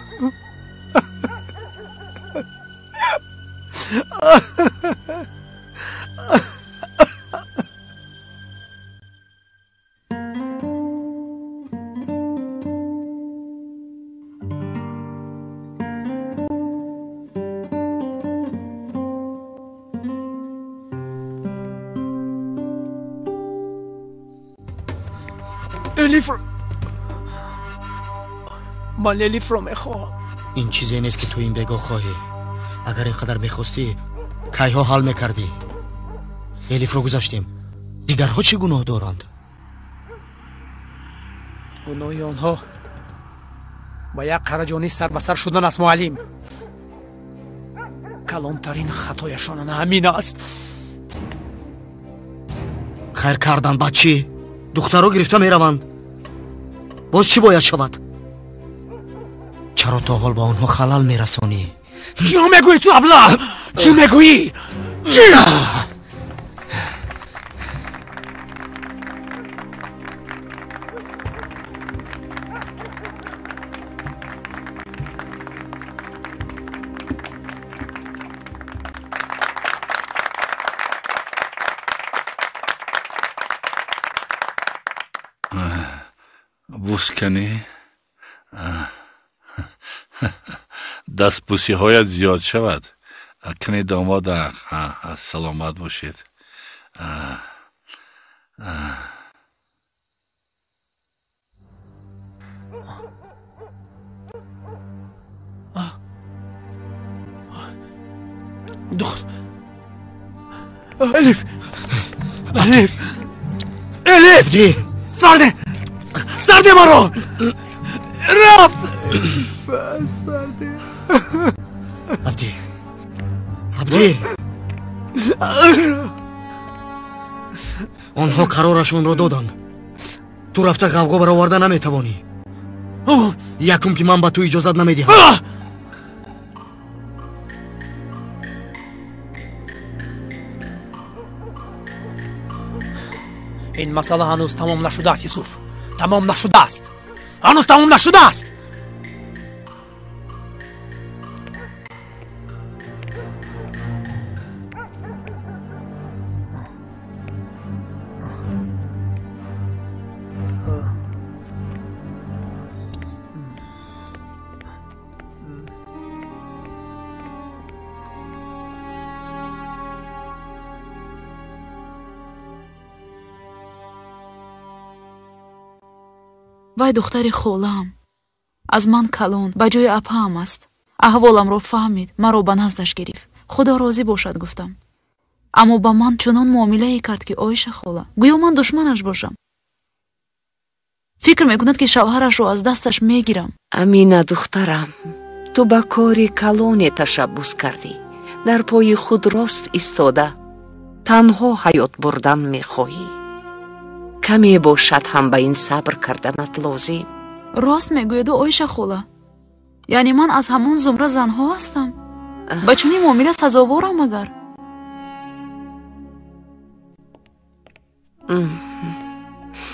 [SPEAKER 16] من الیف رو میخوام.
[SPEAKER 1] این چیزی نیست که تو این بگاه خواهی. اگر اینقدر میخواستی کایها حل میکردی. الیف رو گذاشتیم. دیگرها چی گناه دارند؟
[SPEAKER 16] گناه آنها با یک قرجانی سر به سر شدن است معلم. کلانترین خطایشان همین است.
[SPEAKER 1] خیر کردن بچه. دخترها گرفته میروند. باز چی باید شود؟ چرا تا حال با آنها خلل میرسانی؟
[SPEAKER 16] چی میگویی تو ابله؟ چی میگویی؟ چی؟
[SPEAKER 12] بوس کنی؟ دستبوسی هایت زیاد شود. کنی داماد سلامت باشید.
[SPEAKER 16] دختر الف الف الف
[SPEAKER 1] دی
[SPEAKER 16] سرده مرا رفت سرده
[SPEAKER 1] عبدی آنها قرارشون رو دادند. تو رفته غوغا برآورده نمیتوانی. یکم که من به تو اجازت نمیدهم.
[SPEAKER 16] این مسئله هنوز تمام نشده است یوسف. تمام نشده است. هنوز تمام نشده است.
[SPEAKER 8] вай духтари холаам аз ман калон ба ҷои апаам аст. аҳволамро фаҳмид, маро ба наздаш гирифт. худо розӣ бошад гуфтам. аммо ба ман чунон муомилае кард ки оиша хола гӯё ман душманаш бошам. фикр мекунад ки шавҳарашро аз дасташ мегирам.
[SPEAKER 18] амина духтарам, ту ба кори калоне ташаббус кардӣ. дар пои худ рост истода танҳо ҳаёт бурдан мехоҳӣ. каме бошад ҳам ба ин сабр карданат лозим.
[SPEAKER 8] рост мегӯяду оиша хола? яъне ман аз ҳамон зумра занҳо ҳастам? ба чунин муомила сазоворам агар?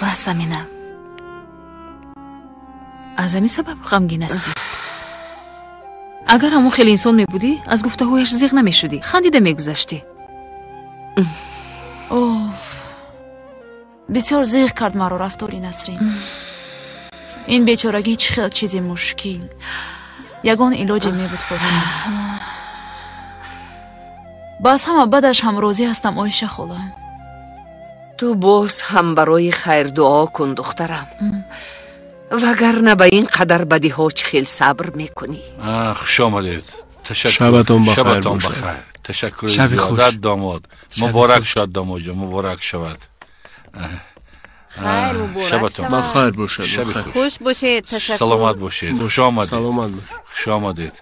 [SPEAKER 4] бас амина, аз ҳамин сабаб ғамгин ҳастӣ. агар ҳамон хеле инсон мебудӣ, аз гуфтаҳояш зиқ намешудӣ, хандида мегузаштӣ.
[SPEAKER 8] бисёр зиқ кард маро рафтори Насрин. ин бечорагӣ чӣ хел чизи мушкил. ягон илоҷе мебуд хоҳам. ба аз ҳама бадаш ҳам розӣ ҳастам оиша хола.
[SPEAKER 18] ту боз ҳам барои хайр дуо кун духтарам. вагарна ба ин қадар бадиҳо чӣ хел сабр мекунӣ.
[SPEAKER 12] хуш омадед.
[SPEAKER 13] шабатон бахайр
[SPEAKER 12] бошад. ташаккур зиёдат домод. муборак шуд домоҷон, муборак шавад.
[SPEAKER 3] خیر مبارک شما.
[SPEAKER 13] بخیر باشید.
[SPEAKER 3] خوش باشید. تشکر.
[SPEAKER 12] سلامت باشید. خوش آمدید.
[SPEAKER 13] سلامت باشید.
[SPEAKER 12] خوش آمدید.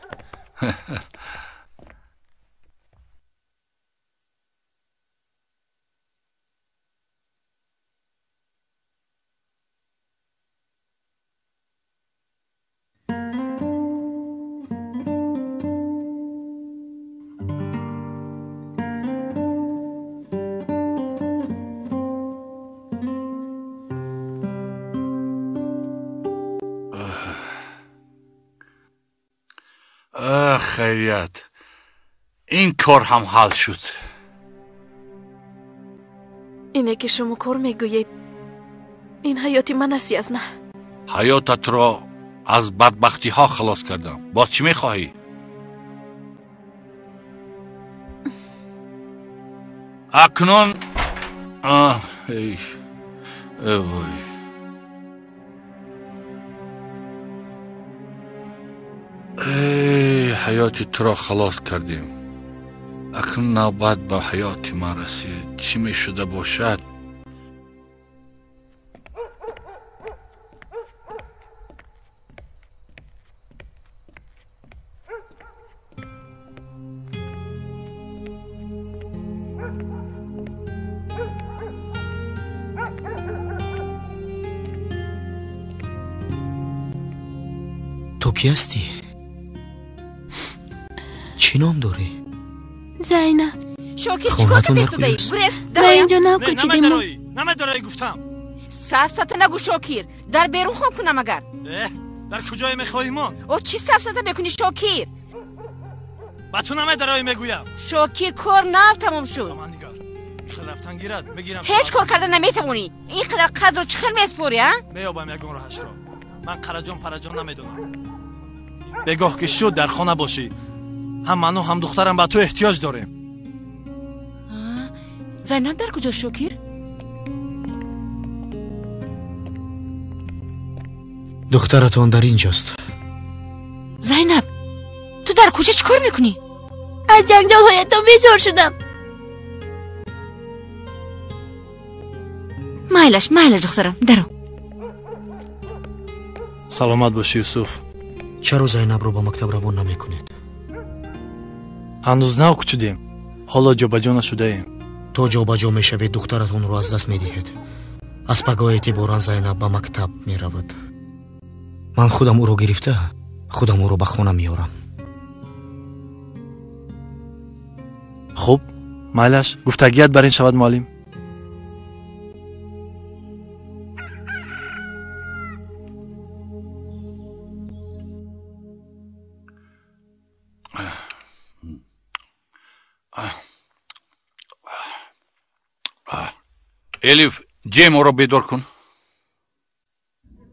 [SPEAKER 12] خیریت، این کار هم حل شد.
[SPEAKER 11] اینه که شما کار میگویید این حیات من است یا نه؟
[SPEAKER 12] حیاتت را از بدبختی ها خلاص کردم. باز چی میخواهی؟ اکنون ای وای. حیاتی تو را خلاص کردیم. اکنون نوبت به حیات من رسید. چی می شده باشد؟
[SPEAKER 1] تو کی هستی؟ چی نام داری؟
[SPEAKER 17] زینب.
[SPEAKER 15] شاکر چیکار کردی تو دایی؟ برس
[SPEAKER 17] در اینجا نکوچیدیم.
[SPEAKER 19] نمه دارایی گفتم.
[SPEAKER 15] سفسطه نگو شاکر. در بیرون خواب کنم اگر.
[SPEAKER 19] در کجای میخواهی من؟
[SPEAKER 15] او چی سفسطه میکنی شاکر؟
[SPEAKER 19] با تو نمه دارایی میگویم.
[SPEAKER 15] شاکر کار نب تمام شد.
[SPEAKER 19] من نگار. خیلی رفتن گیرد میگیرم.
[SPEAKER 15] هیچ کار کردن نمیتونی. اینقدر قدر رو چخل میسپوری ها؟
[SPEAKER 19] میابم یکون راهش رو. من قرجان پرجان نمیدونم. بگاه که شد در خانه باشی. هم من و هم دخترم به تو احتیاج داریم.
[SPEAKER 15] زینب در کجا شکیر؟
[SPEAKER 1] دخترتان در اینجاست.
[SPEAKER 15] زینب تو در کجا چیکار میکنی؟
[SPEAKER 17] از جنگجویتان بیزار شدم.
[SPEAKER 15] مایلش دخترم درو.
[SPEAKER 19] سلامت باشی یوسف.
[SPEAKER 1] چرا زینب رو با مکتب روان نمیکنید؟
[SPEAKER 19] هنوز نو کچیدیم. حالا جابجا نشده ایم.
[SPEAKER 1] تا جابجا میشوید دخترتون رو از دست میدهید. از پگاه اعتباران زینب به مکتب میرود. من خودم او رو گرفته خودم او رو به خانه میارم.
[SPEAKER 19] خب مایلش گفتگیت بر این شود معلم.
[SPEAKER 12] الف جیمو رو بیدار کن.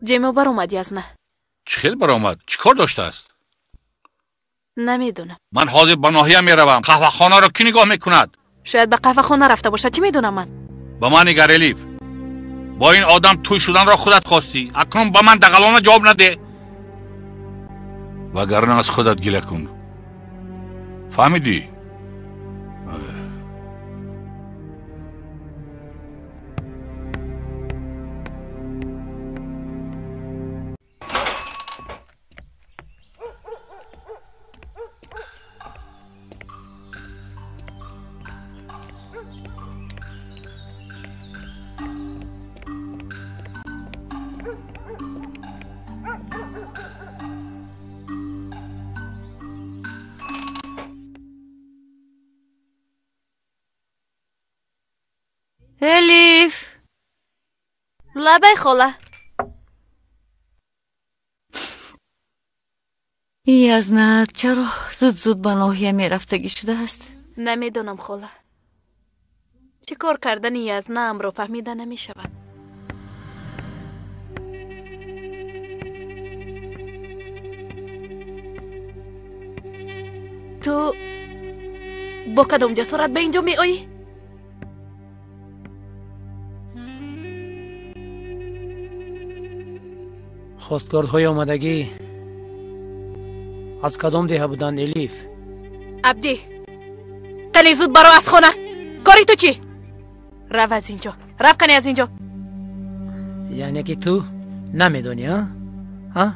[SPEAKER 11] جیمو بر اومدی از نه؟
[SPEAKER 12] چه خیلی بر آمد؟ چی کار داشته است؟
[SPEAKER 11] نمیدونم.
[SPEAKER 12] من حاضر به ناحیه میروم. قهوه خانه رو کی نگاه میکند؟
[SPEAKER 11] شاید به قهوه خانه رفته باشه. چی میدونم من؟
[SPEAKER 12] به من نگر الیف. با این آدم توی شدن را خودت خواستی. اکنون به من دغلانه جواب نده. وگرنه از خودت گله کن. فهمیدی؟
[SPEAKER 3] الیف
[SPEAKER 11] لبه خاله.
[SPEAKER 3] یزنت چرا زود به ناحیه میرفتگی شده است؟
[SPEAKER 11] نمیدونم خاله. چه کار کردن یزنه امرو فهمیده نمی شود. تو با کدام جسارت به اینجا می آیی؟
[SPEAKER 16] خواستگاردهای آمدگی از کدام دیه بودن الیف؟
[SPEAKER 11] عبدی تنی زود برو از خانه. کاری تو چی؟ رو از اینجا. رو کنی از اینجا.
[SPEAKER 16] یعنی که تو نمیدونی ها؟ ها؟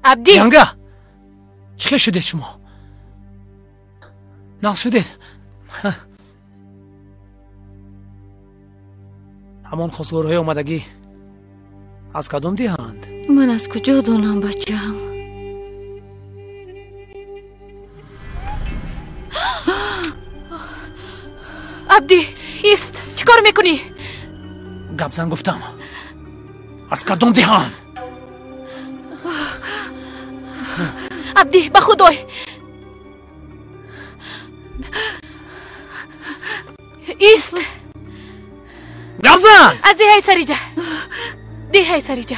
[SPEAKER 11] عبدی
[SPEAKER 16] یانگا چه شده شما؟ ناز شدید؟ همان خواستگارهای آمدگی از کدام دیهند؟
[SPEAKER 3] من از کجا دونم بچه‌م؟
[SPEAKER 11] عبدی ایست. چی کار میکنی؟
[SPEAKER 16] گبزن گفتم از کدام دیهند؟
[SPEAKER 11] عبدی به خدای ایست.
[SPEAKER 16] گبزن
[SPEAKER 11] از دیهای سریجه. دیهای سریجه.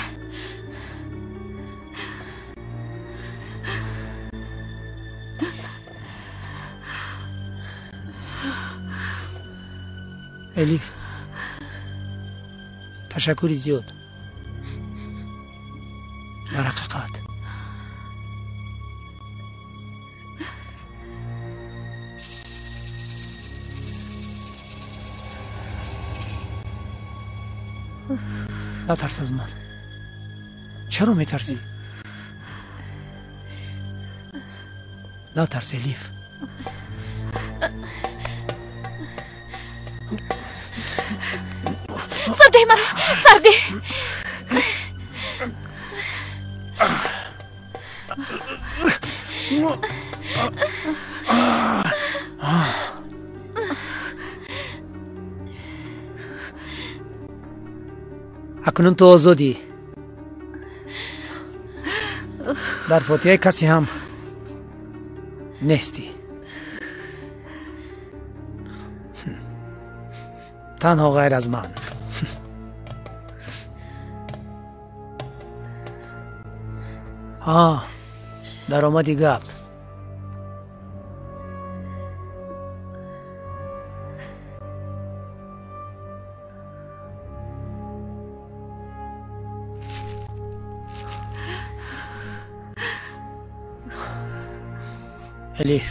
[SPEAKER 16] الیف تشکری زیاد. در حقیقت نترس از من. چرا میترسی؟ نترس الیف.
[SPEAKER 11] سرده مرا سرده.
[SPEAKER 16] اکنون تو آزادی. در فاتحه کسی هم نیستی. تنها غیر از من. ها در آمدی گپ. الیف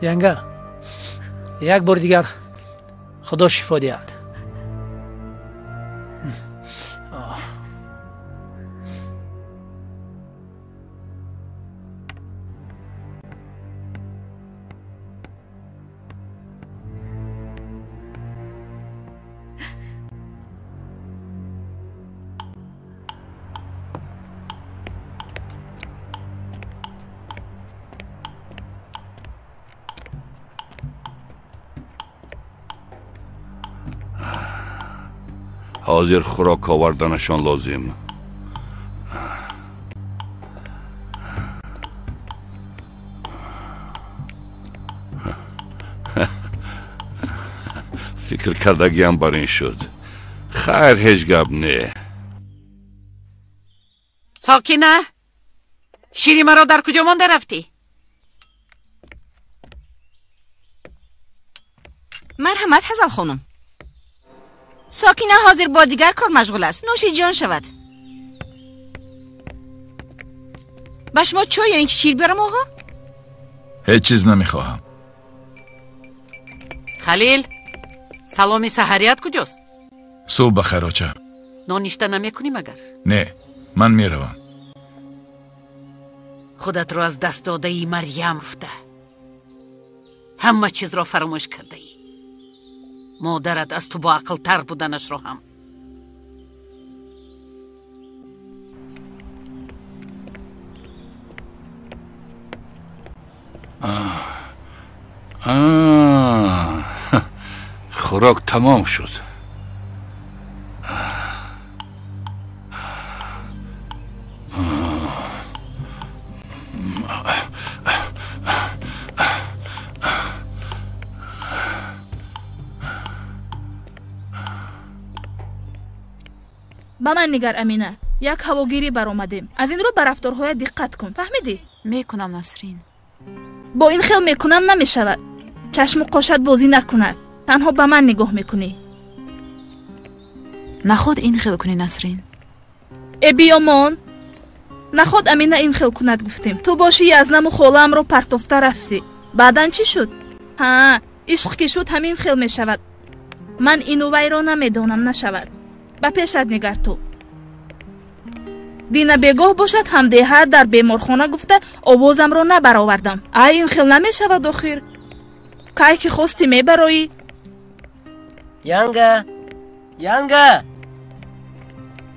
[SPEAKER 16] ینگه یک بار دیگر خدا شفا دهد.
[SPEAKER 12] حاضر خوراک آوردنشان لازم. فکر کردگیم بر این شد. خیر هیچ گپ نه.
[SPEAKER 7] ساکینه شیری مرا در کجا مانده رفتی؟
[SPEAKER 15] مرحمت هزال خانم. ساکینه حاضر با دیگر کار مشغول است. نوشی جان شود. با شما چای یا اینکه شیر بیارم آقا؟
[SPEAKER 2] هیچ چیز نمیخواهم.
[SPEAKER 7] خلیل سلامی سحریت کجاست؟
[SPEAKER 2] صبح بخیر آچه.
[SPEAKER 7] نانشته نمیکنی مگر؟
[SPEAKER 2] نه من میروم.
[SPEAKER 7] خودت رو از دست داده ای مریم افته. همه چیز را فراموش کرده ای. مادرت از تو با عقل تر بودنش رو هم.
[SPEAKER 12] خوراک تمام شد.
[SPEAKER 14] با من نگر امینه. یک هواگیری برآمدیم. از این رو به رفتارهای دقت کن. فهمیدی؟
[SPEAKER 8] میکنم نسرین.
[SPEAKER 14] با این خیل میکنم نمیشود. چشم و قاشت بازی نکند. تنها به من نگاه میکنی.
[SPEAKER 8] نخود این خیل کنی نسرین.
[SPEAKER 14] ای بیامان. نخود امینه این خیل کند گفتیم. تو باشی از نم و خالم رو پرتفته رفتی. بعدن چی شد؟ ها عشق که شد همین خیل میشود. من اینو وی را نمیدانم نشود. با پیشت نگر تو. دینه بگاه باشد همده هر در بیمارخانه گفته آوازم را نبرآوردم. این خیل نمیشود آخر. کاری که خواستی میبرایی.
[SPEAKER 20] ینگه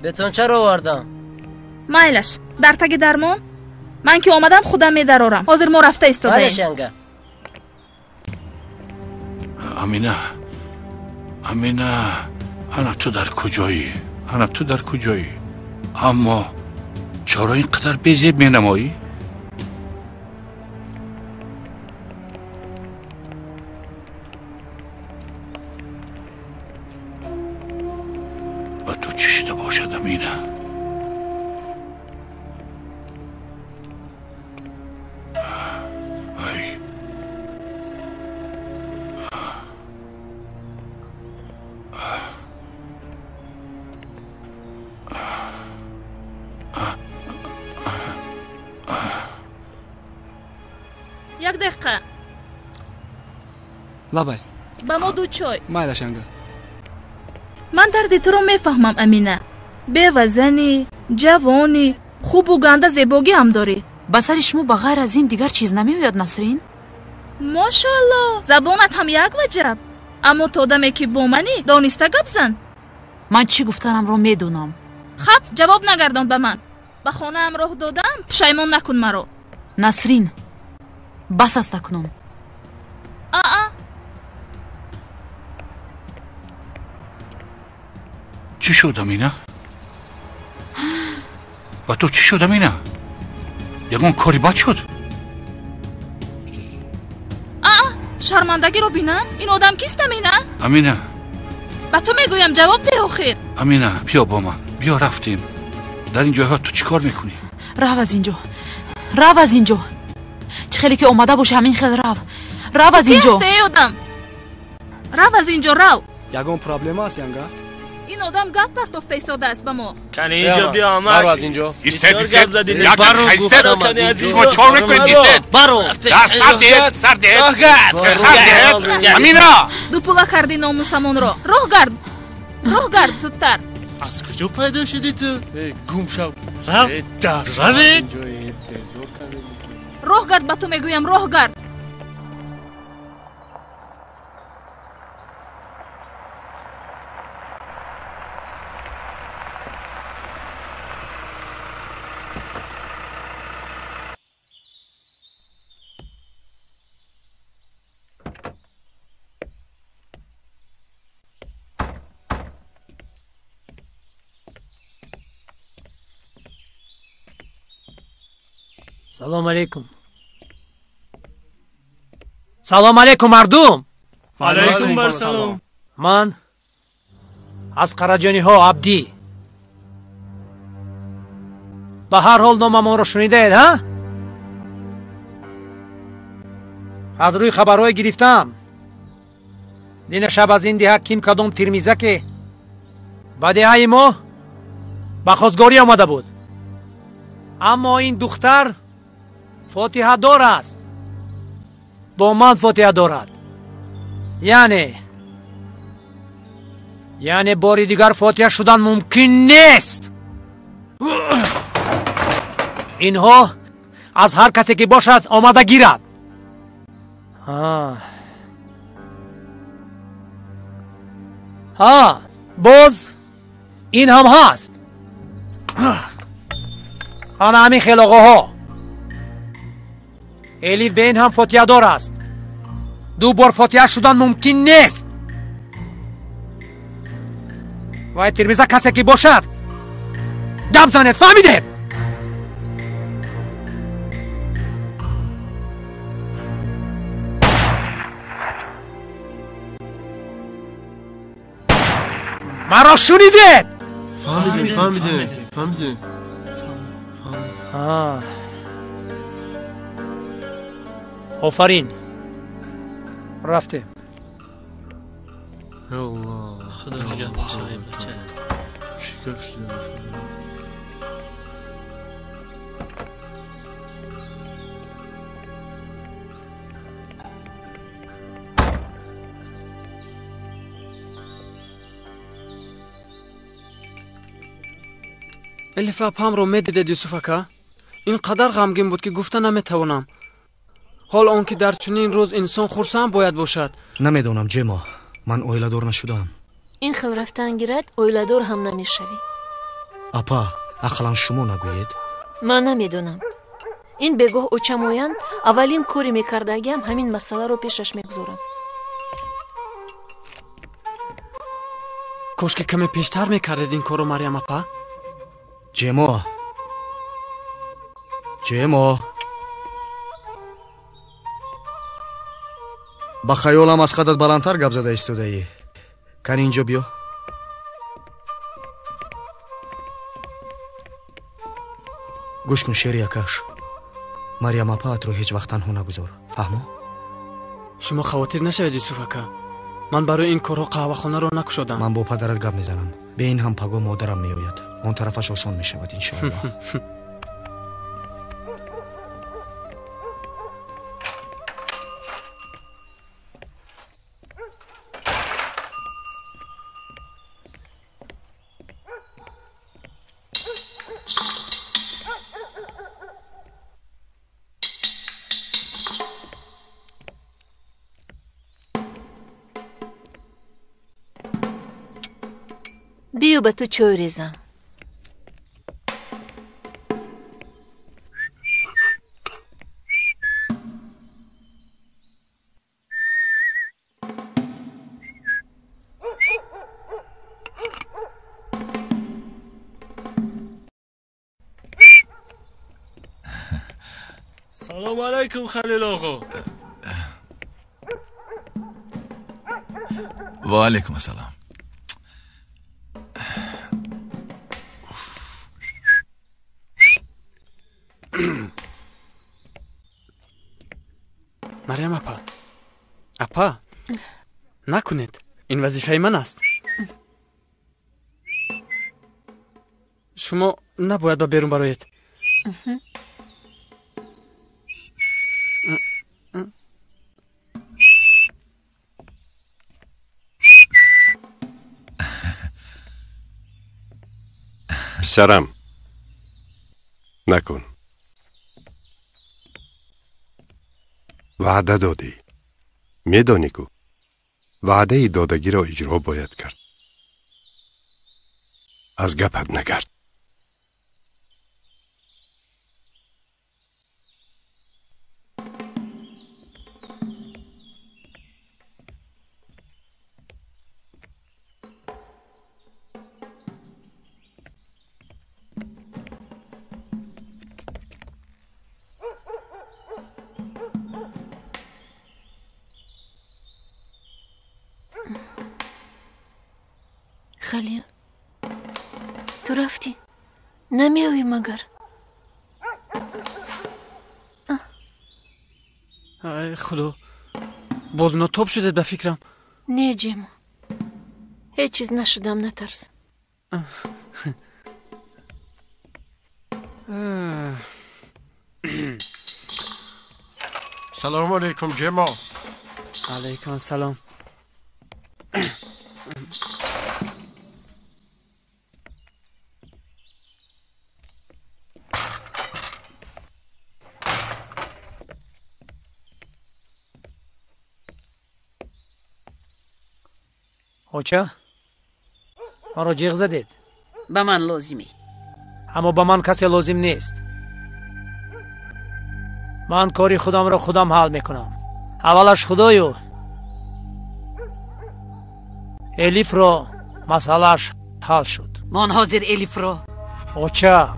[SPEAKER 20] بتون چرا آوردم؟
[SPEAKER 14] مایلش در تگ درمان. من که آمدم خودم میدرارم. حاضر ما رفته ایستاده ایم.
[SPEAKER 20] مایلش ینگه.
[SPEAKER 12] امینه انا تو در کجایی؟ اما چرا اینقدر بی‌زیب مینمایی؟ و تو چی شده باشد امینه؟
[SPEAKER 14] یک دقیقه.
[SPEAKER 13] لبای
[SPEAKER 14] با ما دو چای.
[SPEAKER 13] مایلش ینگه.
[SPEAKER 14] من درد تو رو میفهمم امینه. بی‌وزنی، جوانی، خوب و گنده زیباگی هم داری.
[SPEAKER 8] با سر شما بغیر از این دیگر چیز نمیوید نسرین؟
[SPEAKER 14] ماشاءالله زبانت هم یک وجب. اما تو دمی که با منی دانسته گپ زن.
[SPEAKER 8] من چی گفتنم رو میدونم.
[SPEAKER 14] خب جواب نگردان به من. به خانه ام راه دادم پشیمان نکن مرا.
[SPEAKER 8] نسرین بس است اکنون.
[SPEAKER 12] چی شد امینه؟ و تو چی شد امینه؟ یکون کاری بد شد؟
[SPEAKER 14] шармандагиро бинам. ин одам кист Амина?
[SPEAKER 12] амина
[SPEAKER 14] ба ту мегӯям ҷавоб деҳ охир.
[SPEAKER 12] амина биё бо ман биё рафтем дар ин ҷойҳо ту чӣ кор мекунӣ
[SPEAKER 8] рав аз инҷо рав аз инҷо чӣ хеле ки омада боша ҳамин хел рав аз инҷо
[SPEAKER 14] ки ҳасте одам рав аз инҷо рав
[SPEAKER 13] ягон проблема аст янга
[SPEAKER 14] ин одам гап партофта истодааст ба мо
[SPEAKER 20] кани инҷо биё амак
[SPEAKER 6] баро аз инҷо
[SPEAKER 20] бисёр гап задӣ
[SPEAKER 12] баро шумо чор мекунед дистед
[SPEAKER 20] баро
[SPEAKER 12] сар дед амина
[SPEAKER 14] дупула кардӣ номусамонро роҳ гард зудтар
[SPEAKER 20] аз куҷо пайдо шудӣ ту
[SPEAKER 6] гум шав
[SPEAKER 20] равед
[SPEAKER 14] роҳ гард ба ту мегӯям роҳ гард
[SPEAKER 16] салом алейкум. салом алейкум мардум.
[SPEAKER 20] алайкум барсалом.
[SPEAKER 16] ман аз қараҷониҳо абдӣ. ба ҳар ҳол номамонро шунидаед ҳа? аз рӯи хабарҳое гирифтам дина шаб аз ин диҳа ким кадом тирмизаке ба диҳаи мо ба хозгорӣ омада буд. аммо ин духтар фотиҳадор аст. бо ман фотиҳа дорад. яъне бори дигар фотиҳа шудан мумкин нест. инҳо аз ҳар касе ки бошад омада гирад. боз ин ҳам ҳаст. ана ҳамин хелоғоҳо элиф бе ин ҳам фотиҳадор аст. ду бор фотиҳа шудан мумкин нест. вай тирмиза касе ки бошад дам занед. фаҳмидед? маро шунидед?
[SPEAKER 20] фаҳмидем.
[SPEAKER 16] офарин. рафтем.
[SPEAKER 5] элиф апамро медидед юсуф ака? ин қадар ғамгин буд ки гуфта наметавонам. ҳол он ки дар чунин рӯз инсон хурсанд бояд бошад.
[SPEAKER 1] намедонам ҷемо, ман оиладор нашудам.
[SPEAKER 4] ин хел рафтан гирад оиладор ҳам намешавӣ.
[SPEAKER 1] апа, ақлан шумо нагӯед?
[SPEAKER 4] ман намедонам. ин бегоҳ очамоянд аввалин кори мекардагиам ҳамин масъаларо пешаш мегузорам.
[SPEAKER 5] кошки каме пештар мекардед ин корро марьям апа.
[SPEAKER 1] ҷемо ба хаёлам аз қадат баландтар гап зада истодаӣ. кани инҷо биё. гӯш кун шери якаш. марьям апаатро ҳеҷ вақт танҳо нагузор. фаҳмо?
[SPEAKER 5] шумо хавотир нашавед юсуф ака. ман барои ин корҳо қаҳвахонаро накушодам.
[SPEAKER 1] ман бо падарат гап мезанам. бе ин ҳам паго модарам меояд. он тарафаш осон мешавад иншоалло.
[SPEAKER 4] биё ба ту чой резам.
[SPEAKER 20] салом алайкум халил оғо.
[SPEAKER 2] و علیکم السلام.
[SPEAKER 5] مریم اپا نکنید، این وظیفه من است. شما نباید با بیرون برایید.
[SPEAKER 10] پسرم نکن. وعده دادی، میدانی کو وعده دادگی را اجرا باید کرد. از گپت نگرد.
[SPEAKER 4] خلیل تو رفتی؟ نمیایی مگر؟
[SPEAKER 5] ای خدا، باز ناتوب شده به فکرم.
[SPEAKER 4] نه جیمو، هیچ چیز نشدم، نترس.
[SPEAKER 21] سلام علیکم جیمو.
[SPEAKER 5] علیکم السلام.
[SPEAKER 16] اوچه ما رو جیغ زدید.
[SPEAKER 7] به من لازمی،
[SPEAKER 16] اما به من کسی لازم نیست. من کاری خودم را خودم حل میکنم. اولش خدایو الیف رو مسئلهش حل شد.
[SPEAKER 7] من حاضر الیف رو.
[SPEAKER 16] اوچه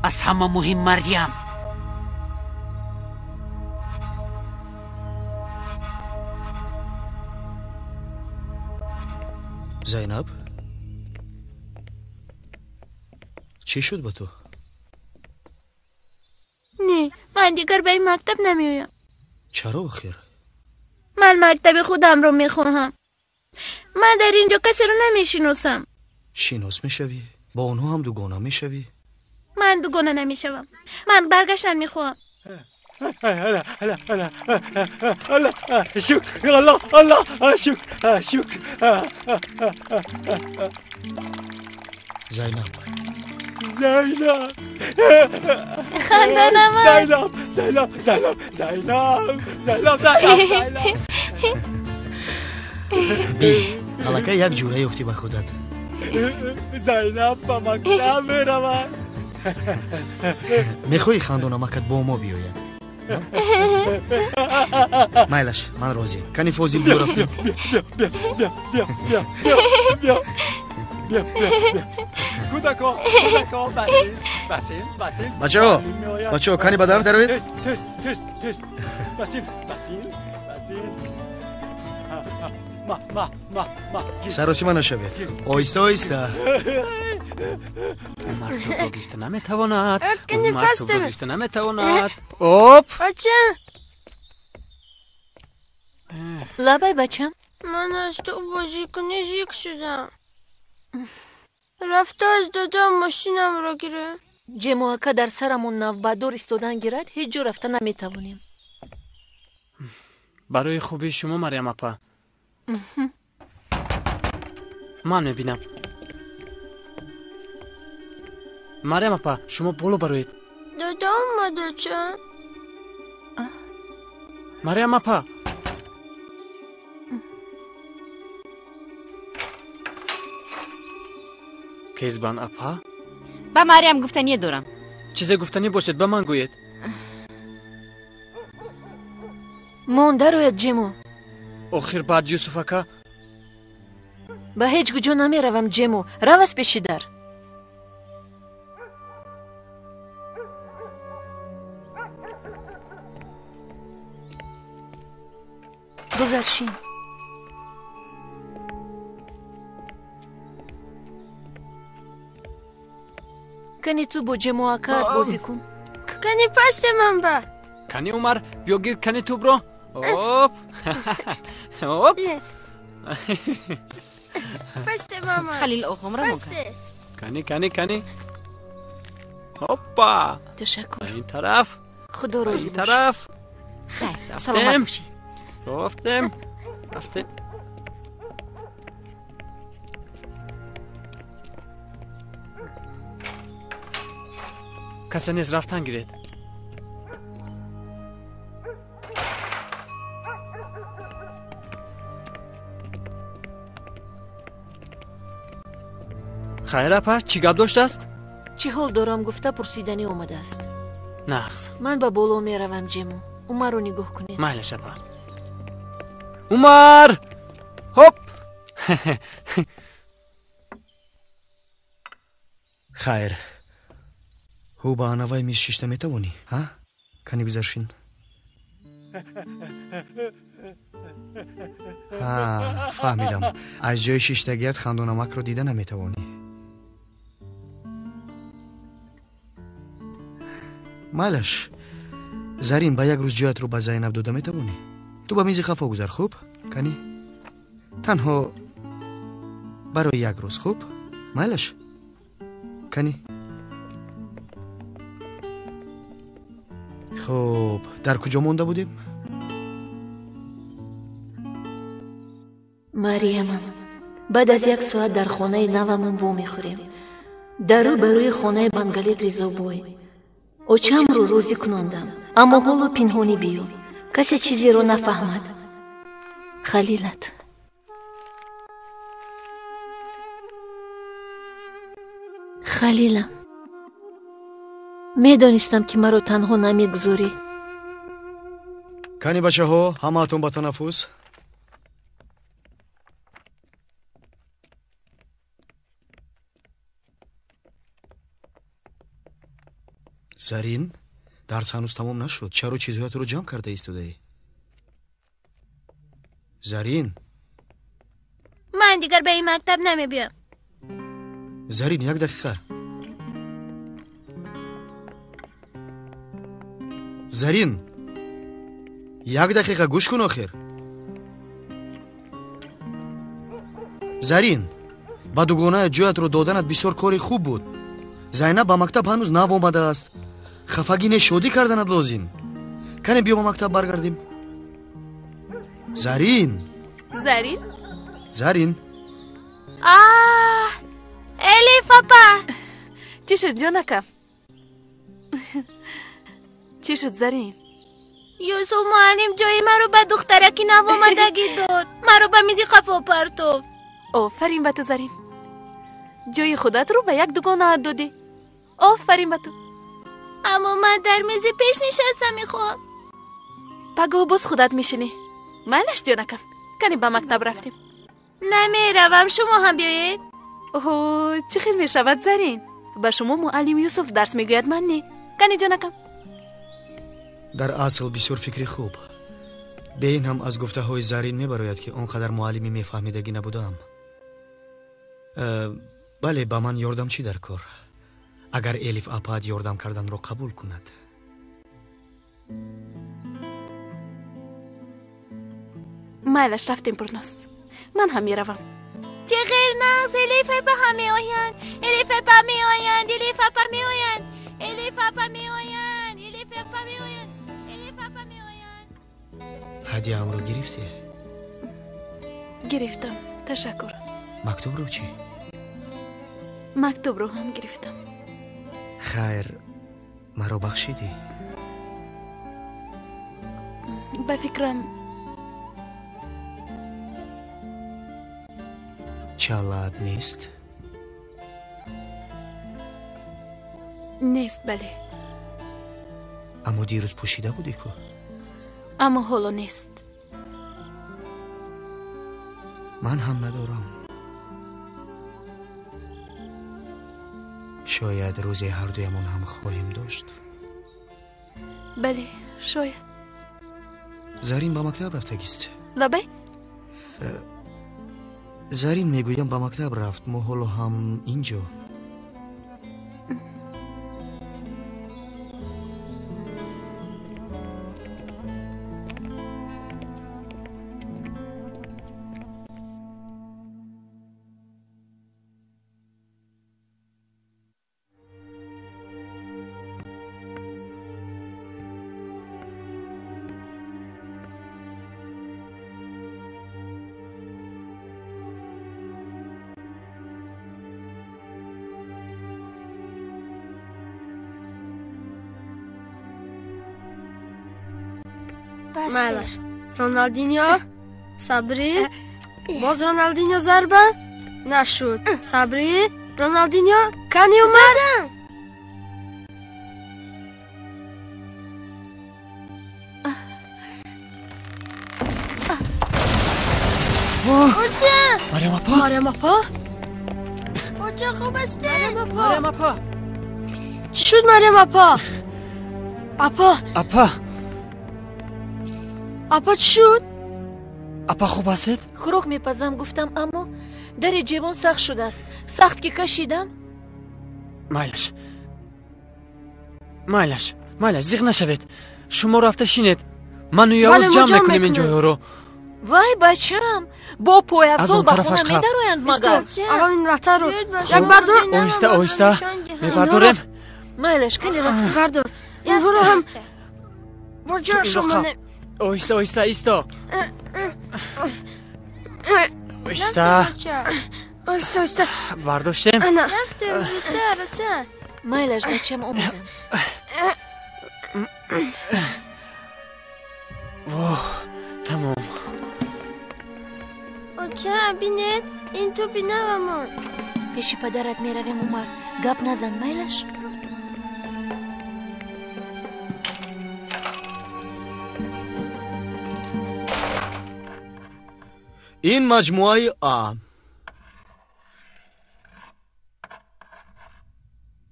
[SPEAKER 7] از همه مهم مریم.
[SPEAKER 1] زینب چی شد با تو؟
[SPEAKER 17] نه من دیگر به این مکتب نمیایم.
[SPEAKER 1] چرا آخر؟
[SPEAKER 17] من مکتب خودم رو میخونم. من در اینجا کسی رو نمیشناسم.
[SPEAKER 1] شناس میشوی؟ با اونها هم دوگانه میشوی؟
[SPEAKER 17] من دوگانه نمیشوم. من برگشتن میخوام.
[SPEAKER 5] شکر الله شکر.
[SPEAKER 1] زینب
[SPEAKER 17] خندانم
[SPEAKER 5] زینب
[SPEAKER 1] بی الکه یک جوره افتی به خودت.
[SPEAKER 5] زینب به مکتب میرود.
[SPEAKER 1] میخوایی خندانمکت با ما بیاید؟ مایلش من راضی. کنی فوزیل بیو رفتیم.
[SPEAKER 5] بیا کودکا بسیل
[SPEAKER 1] بچه ها کنی بدر دروید؟
[SPEAKER 5] بسیل
[SPEAKER 1] سراسی من نشوید. آیسته آیسته.
[SPEAKER 5] مرد رو گرفته نمیتواند.
[SPEAKER 17] کنی
[SPEAKER 5] مرد رو گرفته نمیتواند.
[SPEAKER 17] بچه
[SPEAKER 4] لبای بچم،
[SPEAKER 17] من از تو بازی کنی زیک شدم. رفته از دادم ماشینم را گیره.
[SPEAKER 4] جیمو که در سرمون نوبدار استودن گیرد هیچ جا رفته نمیتوانیم.
[SPEAKER 5] برای خوبی شما مریم اپا من میبینم. مریم اپا شما بولو بروید.
[SPEAKER 17] دادا اومده چه؟
[SPEAKER 5] مریم اپا کیزبان اپا
[SPEAKER 15] با مریم گفتنی دارم.
[SPEAKER 5] چیزی گفتنی باشد به من گوید.
[SPEAKER 4] مونده روید جیمو.
[SPEAKER 5] آخر بعد یوسف اکا
[SPEAKER 4] به هیچ کجا نمی روم جیمو. روز پیشی در. گذرشین. کانی تو با جماعکات بازی کن.
[SPEAKER 17] کانی پست من با.
[SPEAKER 5] کانی عمر بیا گیر کانی تو برو. هوپ هوپ
[SPEAKER 17] پست ماما.
[SPEAKER 15] خلیل آقام را مکن.
[SPEAKER 5] کانی هوپا.
[SPEAKER 4] تشکر.
[SPEAKER 5] این طرف.
[SPEAKER 4] خدا راضی
[SPEAKER 5] این طرف.
[SPEAKER 15] خیر سلامت باشی.
[SPEAKER 5] رفتم. کسی نیست رفتن گیرید. خیر اپا چی گپ داشته است؟
[SPEAKER 4] چی حال دارم گفته پرسیدنی اومده است.
[SPEAKER 5] نقص.
[SPEAKER 4] من با بالا میروم جمو. عمر رو نگاه کنید.
[SPEAKER 5] مایلش اپا. عمر هوپ.
[SPEAKER 1] خیر هو ба анавай миз шишта метавонӣ кани гузаршин фаҳмидам аз ҷои шиштагият хандонамакро дида наметавонӣ майлаш зарин ба як рӯз ҷоятро ба зайнаб дода метавонӣ ту ба мизи хафо гузар хуб кани танҳо барои як рӯз хуб майлаш кани خب در کجا مونده بودیم؟
[SPEAKER 4] مریم بعد از یک ساعت در خانه نوامون بو میخوریم درو بروی خانه بنگلیت ریزابوی اوچم رو روزی کناندم اما حالو پنهانی بیو کسی چیزی رو نفهمد خلیلت خلیلم میدانستم که مرا تنها نمیگذاری
[SPEAKER 1] کانی بچه ها همه اتون با تنفس زرین درس هنوز تمام نشد چرا چیزهایت رو جمع کرده ایستاده زرین
[SPEAKER 17] من دیگر به این مکتب نمی بیام
[SPEAKER 1] زرین یک دقیقه زرین یک دقیقه گوش کن آخر زرین با دوگانه جویت رو دادنت بسیار کاری خوب بود زینب با مکتب هنوز نو آمده است خفگین شادی کردنت لازم کنه بیا با مکتب برگردیم زرین زرین
[SPEAKER 11] الیف پاپا چی شد جانکم چی شد زرین
[SPEAKER 17] یوسف معلم جای مرا به دخترکی نو آمدگی داد مرا به میزی خفا پرتافت
[SPEAKER 11] آفرین به تو زرین جای خودت رو به یک دوگانه دادی آفرین به تو
[SPEAKER 17] اما من در میز پیش نشستم میخوام
[SPEAKER 11] بگو باز خودت میشینی منش جانکم کنی به مکتب رفتیم
[SPEAKER 17] نمیروم شما هم بیایید
[SPEAKER 11] اوه چه خیلی میشود زرین به شما معلم یوسف درس میگوید من نی کنی جانکم
[SPEAKER 1] در اصل بسیار فکری خوب به این هم از گفته های زرین میبراید که اونقدر معلمی میفهمیدگی نبودم بله با من یاردم چی در کار اگر الیف اپاد یاردم کردن رو قبول کند
[SPEAKER 11] مایلش رفتیم پرناس من هم میروم
[SPEAKER 17] چه غیر ناز الیف اپا هم میآیند الیف اپا میآیند الیف اپا میآیند الیف اپا میآیند الیف اپا میآیند الیف اپا میآیند
[SPEAKER 1] هدیه هم رو گرفتی؟
[SPEAKER 11] گرفتم تشکر
[SPEAKER 1] مکتوب رو چی؟
[SPEAKER 11] مکتوب رو هم گرفتم
[SPEAKER 1] خیر مرا بخشیدی؟
[SPEAKER 11] به فکرم
[SPEAKER 1] چالت نیست؟
[SPEAKER 11] نیست بله
[SPEAKER 1] اما دیروز پوشیده بودی که؟
[SPEAKER 11] اما حالا نیست
[SPEAKER 1] من هم ندارم شاید روزی هر دویمون هم خواهیم داشت
[SPEAKER 11] بله شاید
[SPEAKER 1] زرین با مکتب رفتگیست
[SPEAKER 11] لبه؟
[SPEAKER 1] زرین میگویم با مکتب رفت ما حالا هم اینجا
[SPEAKER 21] майлаш роналдиньо сабрӣ боз роналдиньо зарба нашуд сабрӣ роналдиньо кани умад Ocha!
[SPEAKER 5] Maryam apa?
[SPEAKER 21] Maryam apa? Ocha خوب هستی؟
[SPEAKER 5] Maryam apa?
[SPEAKER 21] چی شد مریم اپا؟
[SPEAKER 5] Apa?
[SPEAKER 21] اپا چی شد؟
[SPEAKER 5] Apa خوب هستید؟
[SPEAKER 4] خوراک میپزم گفتم اما در جوان سخت شده است. سخت که کشیدم.
[SPEAKER 5] مایلش زیغ نشوید. شما رفته شینید. من و یاوز جمع میکنیم این جایها رو.
[SPEAKER 4] وای بچم با پایافزال به خونه میدرویند مگر
[SPEAKER 21] اول این لطه رو یک بردار
[SPEAKER 5] آهسته میبرداریم
[SPEAKER 4] مایلش کنی رفت
[SPEAKER 21] بردار اینها رو هم برجا شما
[SPEAKER 5] آهسته ایستا
[SPEAKER 21] آهسته
[SPEAKER 5] برداشتیم
[SPEAKER 21] رفتم زودتر
[SPEAKER 4] مایلش بچم اومدم
[SPEAKER 5] تمام
[SPEAKER 21] اوچه بینید این تو بینوامون
[SPEAKER 4] پیشی پدرت میرویم عمر گپ نزن مایلش
[SPEAKER 1] این مجموعه آ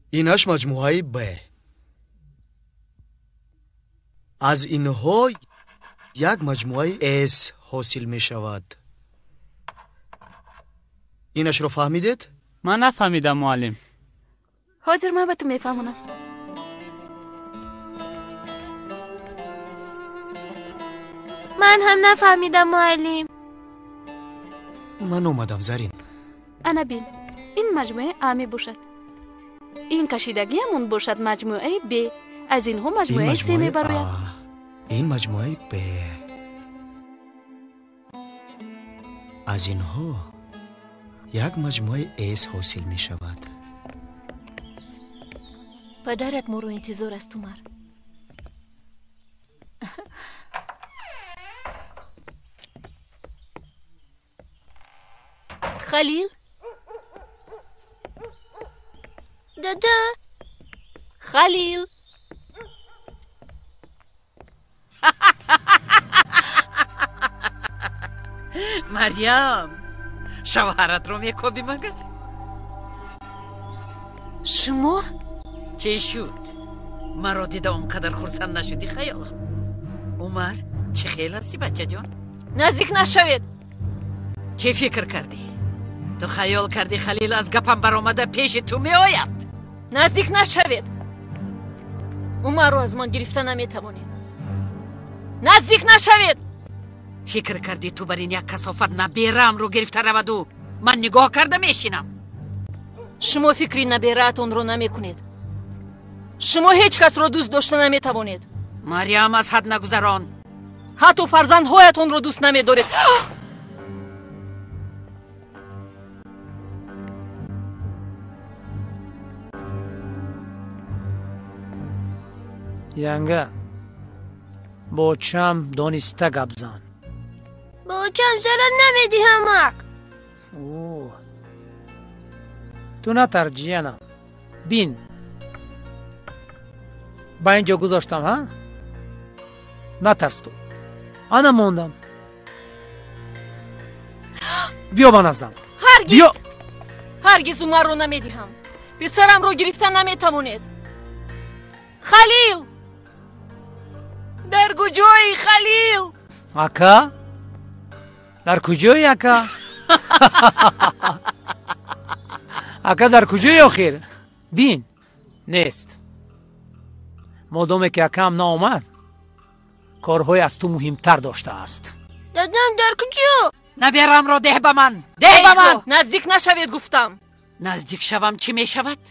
[SPEAKER 1] اینش مجموعه ب از اینها یک مجموعه S حاصل می شود اینش رو فهمیدید؟
[SPEAKER 22] من نفهمیدم معلم
[SPEAKER 11] حاضر من به تو میفهمونم
[SPEAKER 17] من هم نفهمیدم معلم
[SPEAKER 1] من اومدم زرین
[SPEAKER 11] انا بیل این مجموعه A می باشد این کشیدگی همون باشد مجموعه B از اینها مجموعه C می براید
[SPEAKER 1] این مجموعه B از اینها یک مجموعه S حاصل می شود
[SPEAKER 4] پدرت ما رو انتظار است عمر خلیل
[SPEAKER 21] دادا
[SPEAKER 4] خلیل
[SPEAKER 7] مریم شوهرت رو میکوبی مگر؟
[SPEAKER 4] شما؟
[SPEAKER 7] چه شد؟ مرا دیده اونقدر خرسند نشدی خیالم عمر چه خیل هستی بچه جان؟
[SPEAKER 4] نزدیک نشوید
[SPEAKER 7] چه فکر کردی؟ تو خیال کردی خلیل از گپم برآمده پیش تو می آید؟
[SPEAKER 4] نزدیک نشوید عمر رو از من گرفته نمیتوانید نزدیک نشوید
[SPEAKER 7] فکر کردی تو بر این یک کثافت نبیرم رو گرفته رود و من نگاه کرده میشینم
[SPEAKER 4] شما فکری نبیرتون رو نمیکنید شما هیچ کس رو دوست داشته نمیتوانید
[SPEAKER 7] مریم از حد نگذران
[SPEAKER 4] حتی فرزندهایتون رو دوست نمیدارید
[SPEAKER 16] янга бо чам дониста гап зан
[SPEAKER 21] با چم zarar نمیدی همک
[SPEAKER 16] ту натар ҷиянам бин ба ин ҷо гузоштам ҳа натарс ту ана мондам биё ба наздам
[SPEAKER 4] ҳаргиз умарро намедиҳам писарамро гирифта наметавонед халил дар куҷои халил
[SPEAKER 16] ака дар куҷои ака ака дар куҷои охир бин нест модоме ки акаам наомад корҳое аз ту муҳимтар доштааст
[SPEAKER 21] дадам дар куҷо
[SPEAKER 7] наберамро деҳ ба ман деҳ ба ман
[SPEAKER 4] наздик нашавед гуфтам
[SPEAKER 7] наздик шавам чӣ мешавад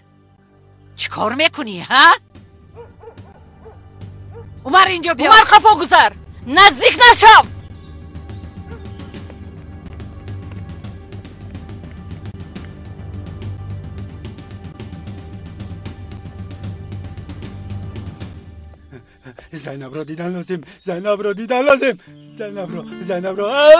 [SPEAKER 7] чӣ кор мекунӣ ҳа умар инҷо биё
[SPEAKER 4] умар хафо гузар наздик нашав
[SPEAKER 20] زینب را دیدن لازم. زینب را دیدن لازم. زینب را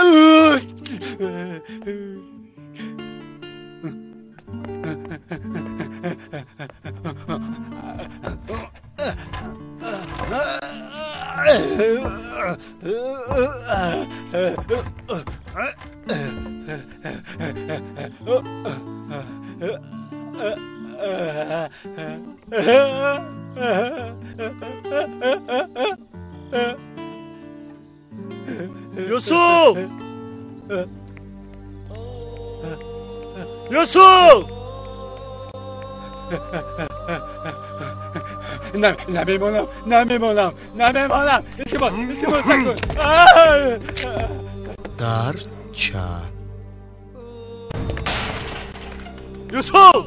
[SPEAKER 19] یوسف یوسف
[SPEAKER 20] نمیمونم التماس نکن.
[SPEAKER 1] در چه؟
[SPEAKER 19] یوسف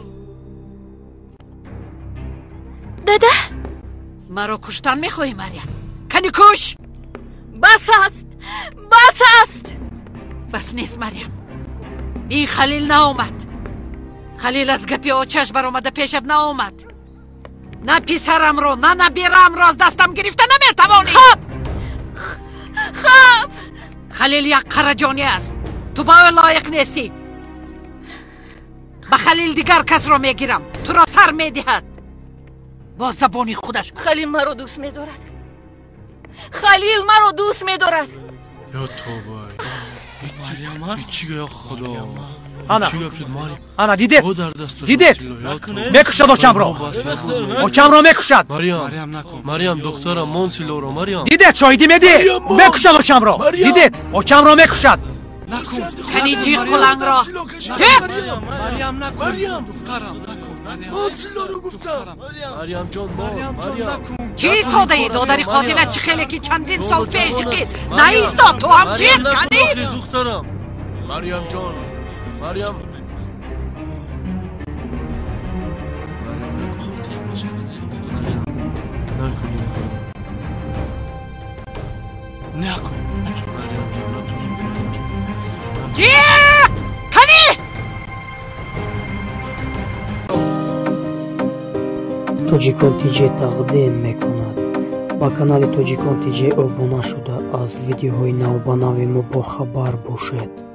[SPEAKER 7] دادا مرا کشتن میخوایی مریم؟ کنی کش.
[SPEAKER 3] بس است.
[SPEAKER 7] بس نیست مریم. این خلیل ناومد. خلیل از گپی آچش برآمده پیشت ناومد. نه پسرم رو نه نبیرم رو از دستم گرفته نمیتوانی.
[SPEAKER 3] خب
[SPEAKER 7] خلیل یک قرجانی است. تو با او لایق نیستی. به خلیل دیگر کس را میگیرم. تو را سر میدهد. با زبانی خودش.
[SPEAKER 3] خلیل مرا دوست می‌دارد.
[SPEAKER 19] یا توبه مریم چی گه خدا.
[SPEAKER 16] انا دیدید میکشد آچم را میکشد.
[SPEAKER 19] مریم دخترم مونسیلو رو مریم
[SPEAKER 16] دیدید شاهدی میدی میکشد آچم را. دیدید آچم را میکشد.
[SPEAKER 7] کنی جی قلنگ را
[SPEAKER 19] مریم نکن دخترم مونسیلو رو گفتم. مریم جان مریم
[SPEAKER 7] چی ایستاده ای؟ دادری خاطرت چی خیلی که چندین سال پیش قید نه ایستاد. تو هم چی کنی؟
[SPEAKER 19] دخترم مریم جان مریم نکن
[SPEAKER 7] جی کنی؟
[SPEAKER 9] توجیکون تیجی تقدیم میکند. با کانال توجیکون تیجی ابونه شده از ویدیوهای نو با نوی ما با خبر باشید.